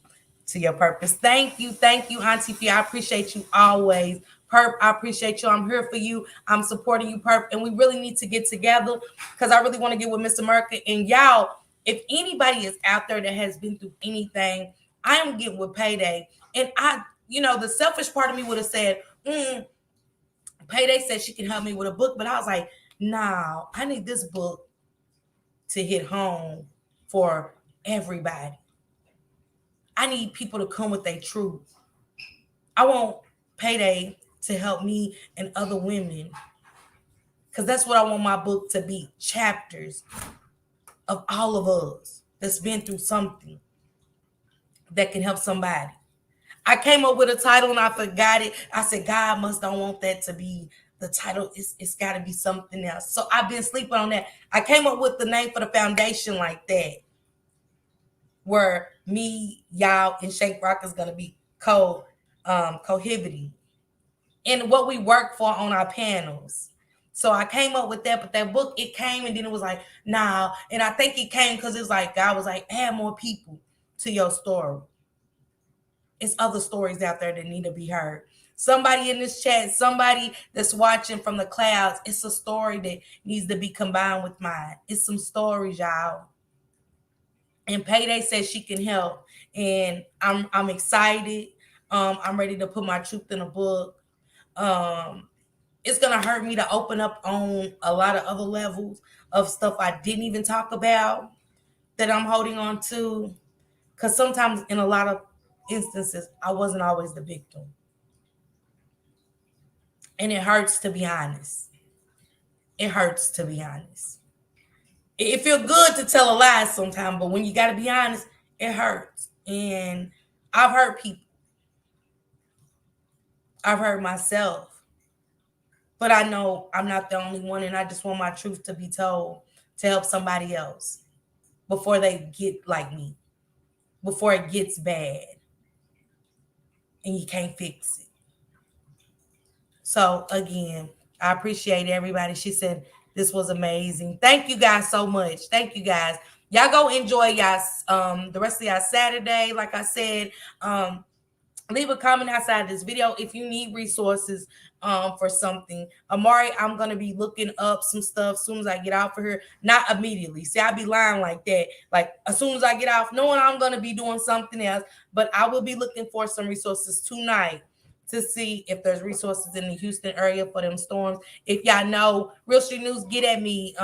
to your purpose. Thank you, Auntie P. I appreciate you always. Perp, I appreciate you. I'm here for you. I'm supporting you, Perp, and we really need to get together because I really want to get with Mr. America and y'all. If anybody is out there that has been through anything, I am getting with Payday. And the selfish part of me would have said, Payday said she can help me with a book, but I was like, nah, I need this book to hit home for everybody. I need people to come with their truth. I want Payday to help me and other women because that's what I want my book to be, chapters of all of us that's been through something that can help somebody. I came up with a title and I forgot it. I said, God must don't want that to be the title. It's got to be something else. So I've been sleeping on that. I came up with the name for the foundation like that, where me, y'all, and Shank Rock is going to be cohabiting in what we work for on our panels. So I came up with that, but that book, it came and then it was like, nah. And I think it came because it's like, God was like, add more people to your story. It's other stories out there that need to be heard. Somebody in this chat, somebody that's watching from the clouds, it's a story that needs to be combined with mine. It's some stories, y'all. And Payday says she can help. And I'm excited. I'm ready to put my truth in a book. Um, it's gonna hurt me to open up on a lot of other levels of stuff I didn't even talk about that I'm holding on to. Cause sometimes in a lot of instances, I wasn't always the victim. And it hurts to be honest. It hurts to be honest. It feels good to tell a lie sometimes, but when you gotta be honest, it hurts. And I've hurt people. I've hurt myself. But I know I'm not the only one, and I just want my truth to be told to help somebody else before they get like me, before it gets bad and you can't fix it. So again, I appreciate everybody. She said this was amazing. Thank you guys so much. Thank you guys. Y'all go enjoy y'all the rest of y'all Saturday. Like I said, leave a comment outside of this video if you need resources for something. Amari, I'm gonna be looking up some stuff as soon as I get off of here. Not immediately. See, I be lying like that. Like as soon as I get off, knowing I'm gonna be doing something else, but I will be looking for some resources tonight to see if there's resources in the Houston area for them storms. If y'all know Real Street News, get at me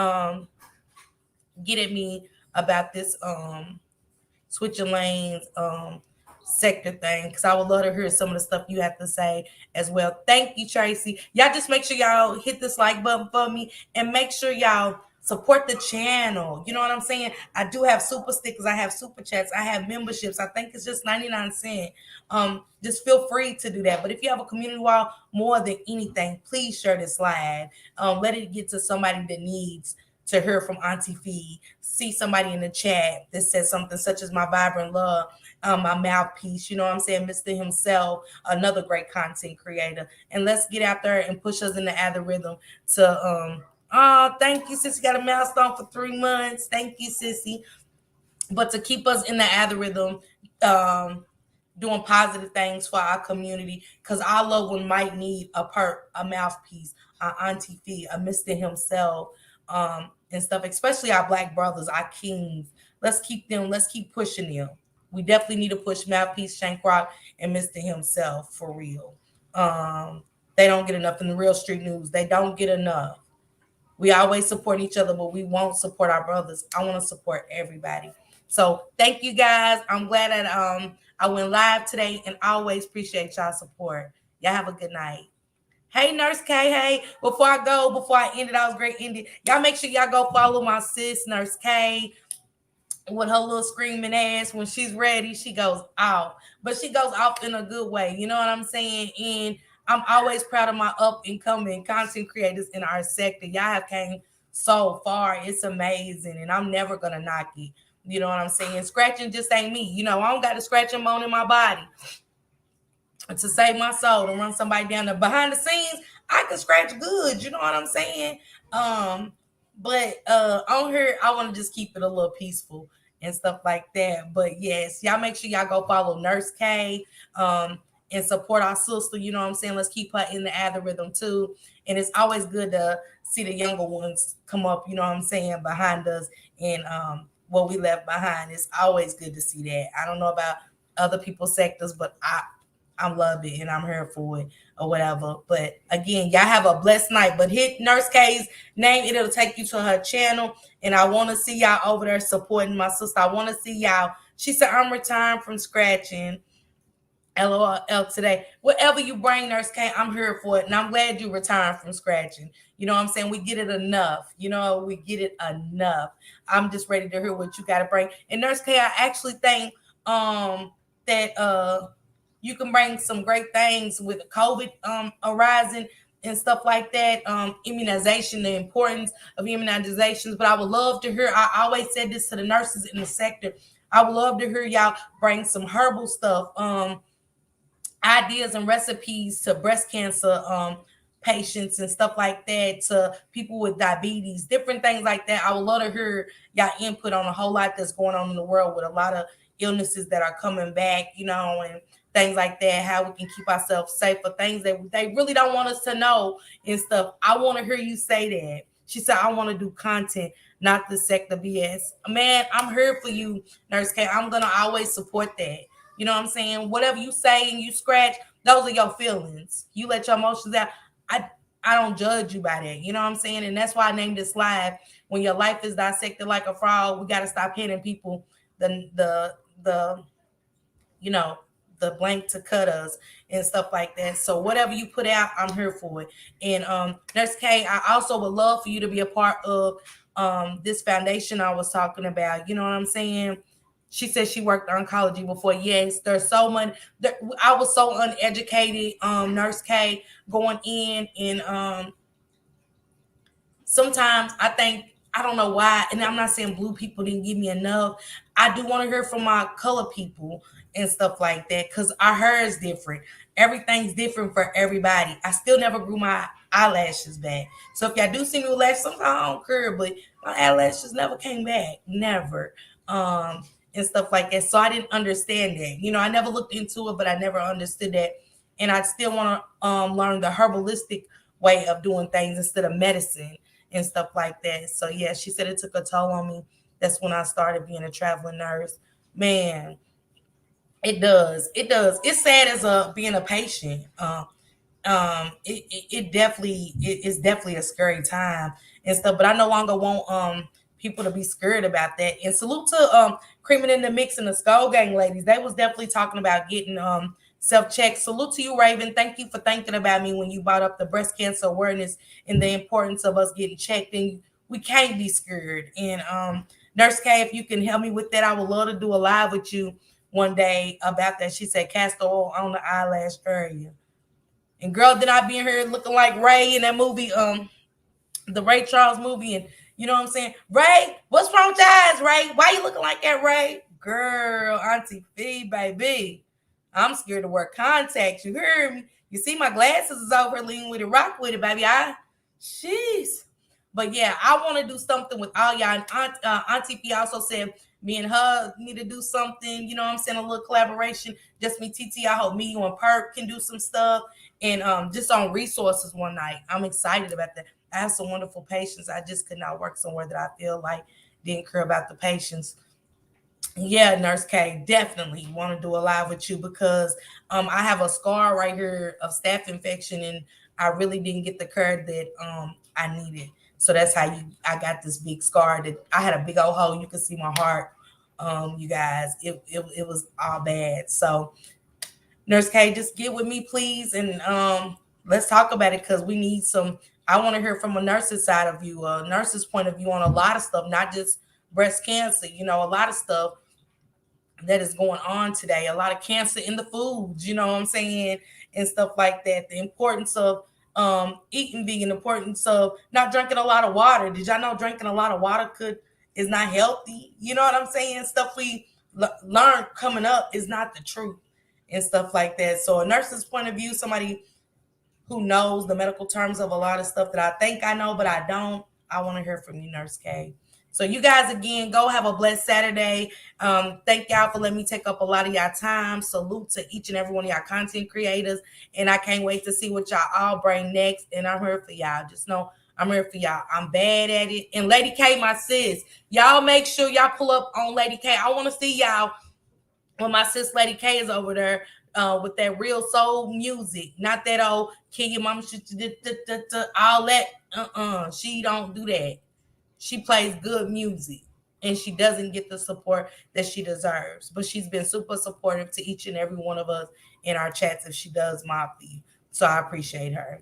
about this switching lanes sector thing, because I would love to hear some of the stuff you have to say as well. Thank you, Tracy. Y'all just make sure y'all hit this like button for me and make sure y'all support the channel. You know what I'm saying? I do have super stickers, I have super chats, I have memberships. I think it's just 99 cents. Just feel free to do that. But if you have a community wall, more than anything, please share this live. Let it get to somebody that needs to hear from Auntie Fee. See somebody in the chat that says something such as my vibrant love, my mouthpiece, you know what I'm saying? Mr. himself, another great content creator. And let's get out there and push us in the algorithm to thank you, Sissy. Got a milestone for 3 months. Thank you, Sissy. But to keep us in the algorithm, doing positive things for our community, because our loved one might need a mouthpiece, our Auntie Fee, a Mr. himself, and stuff, especially our black brothers, our kings. Let's keep them, let's keep pushing them. We definitely need to push Mouthpiece, Shankrock, and Mr. himself for real. They don't get enough in the Real Street News. They don't get enough. We always support each other, but we won't support our brothers. I want to support everybody. So thank you guys. I'm glad that I went live today, and I always appreciate y'all support. Y'all have a good night. Hey, Nurse K. Hey, before I end it, I was great ending. Y'all make sure y'all go follow my sis, Nurse K, with her little screaming ass. When she's ready, she goes off. But she goes off in a good way. You know what I'm saying? And I'm always proud of my up and coming content creators in our sector. Y'all have came so far. It's amazing. And I'm never going to knock it. You know what I'm saying? Scratching just ain't me. You know, I don't got a scratching bone in my body to save my soul, to run somebody down the behind the scenes. I can scratch good, you know what I'm saying? But on here, I want to just keep it a little peaceful and stuff like that. But yes, y'all make sure y'all go follow Nurse K, and support our sister, you know what I'm saying? Let's keep her in the algorithm too. And it's always good to see the younger ones come up, you know what I'm saying, behind us and what we left behind. It's always good to see that. I don't know about other people's sectors, but I love it and I'm here for it or whatever. But again, y'all have a blessed night. But hit Nurse K's name, it'll take you to her channel. And I want to see y'all over there supporting my sister. I want to see y'all. She said, I'm retiring from scratching. LOL today. Whatever you bring, Nurse K, I'm here for it. And I'm glad you retired from scratching. You know what I'm saying? We get it enough. You know, we get it enough. I'm just ready to hear what you gotta bring. And Nurse K, I actually think that you can bring some great things with COVID arising and stuff like that. Immunization, the importance of immunizations. But I would love to hear, I always said this to the nurses in the sector. I would love to hear y'all bring some herbal stuff. Ideas and recipes to breast cancer patients and stuff like that, to people with diabetes, different things like that. I would love to hear y'all input on a whole lot that's going on in the world with a lot of illnesses that are coming back, you know, and things like that, how we can keep ourselves safe for things that they really don't want us to know and stuff. I want to hear you say that. She said, I want to do content, not the sector BS. Man, I'm here for you, Nurse K. I'm going to always support that. You know what I'm saying? Whatever you say and you scratch, those are your feelings. You let your emotions out. I I don't judge you by that. You know what I'm saying? And that's why I named this live. When your life is dissected like a frog, we gotta stop hitting people the you know the blank to cut us and stuff like that. So whatever you put out, I'm here for it. And Nurse K, I also would love for you to be a part of this foundation I was talking about. You know what I'm saying? She said she worked oncology before. Yes, there's so much. I was so uneducated, Nurse K, going in and sometimes I think I don't know why, and I'm not saying blue people didn't give me enough. I do want to hear from my color people and stuff like that because our hair is different. Everything's different for everybody. I still never grew my eyelashes back. So if y'all do see me with lashes, sometimes I don't care, but my eyelashes never came back. Never. And stuff like that. So I didn't understand that. You know, I never looked into it, but I never understood that. And I still want to learn the herbalistic way of doing things instead of medicine and stuff like that. So yeah, she said it took a toll on me. That's when I started being a traveling nurse. Man, it does. It does. It's sad as a being a patient. It definitely it's definitely a scary time and stuff. But I no longer want people to be scared about that. And salute to Creaming in the Mix and the Skull Gang ladies. They was definitely talking about getting self check. Salute to you, Raven. Thank you for thinking about me when you brought up the breast cancer awareness and the importance of us getting checked. And we can't be scared. And Nurse K, if you can help me with that, I would love to do a live with you one day about that. She said castor oil on the eyelash area. And girl, did I be in here looking like Ray in that movie, the Ray Charles movie, and you know what I'm saying? Ray, what's wrong with your eyes, Ray? Why you looking like that, Ray? Girl, Auntie Fee, baby. I'm scared to wear contacts. You hear me? You see my glasses is over lean with it, rock with it, baby. Jeez. But yeah, I want to do something with all y'all. And Auntie Fee also said me and her need to do something. You know what I'm saying? A little collaboration. Just me, TT. I hope me, you, and Perk can do some stuff and just on resources one night. I'm excited about that. I have some wonderful patients. I just could not work somewhere that I feel like didn't care about the patients. Yeah, Nurse K, definitely want to do a live with you because I have a scar right here of staph infection and I really didn't get the care that I needed. So that's how I got this big scar that I had a big old hole. You can see my heart. You guys, it was all bad. So Nurse K, just get with me, please, and let's talk about it because we need some. I want to hear from a nurse's side of view, a nurse's point of view on a lot of stuff, not just breast cancer. You know, a lot of stuff that is going on today. A lot of cancer in the foods. You know what I'm saying, and stuff like that. The importance of eating vegan, the importance of not drinking a lot of water. Did y'all know drinking a lot of water could is not healthy? You know what I'm saying? Stuff we learn coming up is not the truth and stuff like that. So a nurse's point of view, somebody who knows the medical terms of a lot of stuff that I think I know, but I don't. I want to hear from you, Nurse K. So you guys again, go have a blessed Saturday. Thank y'all for letting me take up a lot of y'all time. Salute to each and every one of y'all content creators. And I can't wait to see what y'all all bring next. And I'm here for y'all. Just know I'm here for y'all. I'm bad at it. And Lady K, my sis, y'all make sure y'all pull up on Lady K. I want to see y'all when my sis Lady K is over there with that real soul music, not that old "Kill Your Mama," all that. She don't do that. She plays good music, and she doesn't get the support that she deserves. But she's been super supportive to each and every one of us in our chats if she does mob you. So I appreciate her.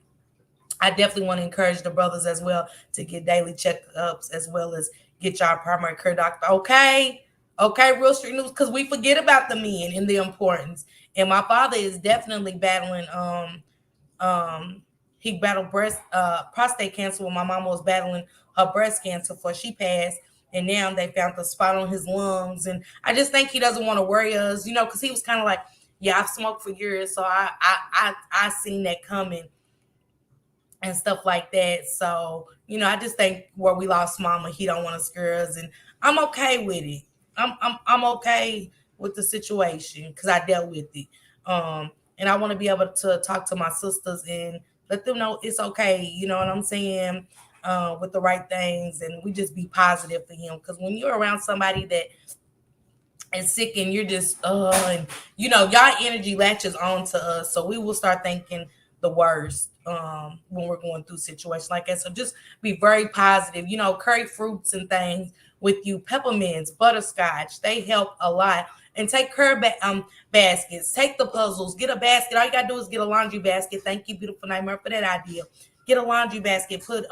I definitely want to encourage the brothers as well to get daily checkups as well as get y'all primary care doctor. Okay. Okay, real street news, because we forget about the men and the importance. And my father is definitely battling um he battled breast prostate cancer when my mama was battling her breast cancer before she passed. And now they found the spot on his lungs. And I just think he doesn't want to worry us, because he was kind of like, yeah, I've smoked for years, so I seen that coming and stuff like that. So, I just think where we lost mama, he don't want to scare us, and I'm okay with it. I'm okay with the situation because I dealt with it. And I want to be able to talk to my sisters and let them know it's okay. You know what I'm saying? With the right things, and we just be positive for him. Because when you're around somebody that and sick and you're just and y'all energy latches on to us, so we will start thinking the worst when we're going through situations like that. So just be very positive, curry fruits and things with you, peppermints, butterscotch, they help a lot. And take baskets, take the puzzles, get a basket. All you gotta do is get a laundry basket. Thank you, beautiful nightmare, for that idea. Get a laundry basket, put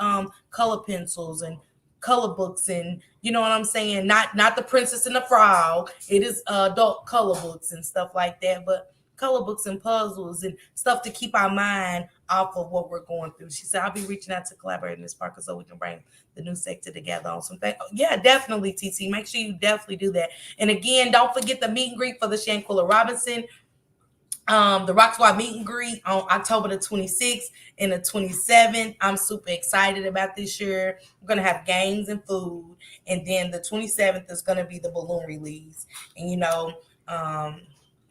color pencils and color books, and you know what I'm saying? Not the Princess and the Frog. It is adult color books and stuff like that, but color books and puzzles and stuff to keep our mind off of what we're going through. She said, I'll be reaching out to collaborate in this parker so we can bring the new sector together on something. Yeah, definitely, TT. Make sure you definitely do that. And again, don't forget the meet and greet for the Shanquilla Robinson the Rock Squad meet and greet on October the 26th and the 27th. I'm super excited about this year. We're going to have games and food. And then the 27th is going to be the balloon release. And, um,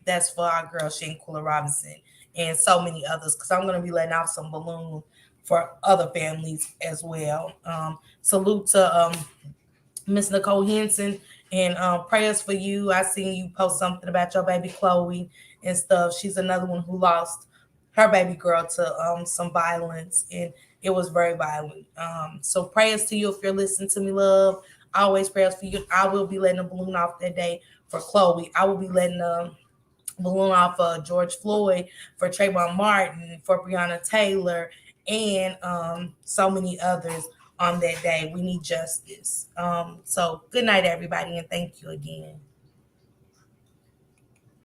that's for our girl, Shanquilla Robinson, and so many others, because I'm going to be letting out some balloons for other families as well. Salute to Miss Nicole Henson, and prayers for you. I seen you post something about your baby Chloe and stuff. She's another one who lost her baby girl to some violence, and it was very violent. So prayers to you if you're listening to me, love. Always prayers for you. I will be letting a balloon off that day for Chloe. I will be letting balloon off George Floyd, for Trayvon Martin, for Breonna Taylor, and so many others on that day. We need justice. So good night, everybody, and thank you again.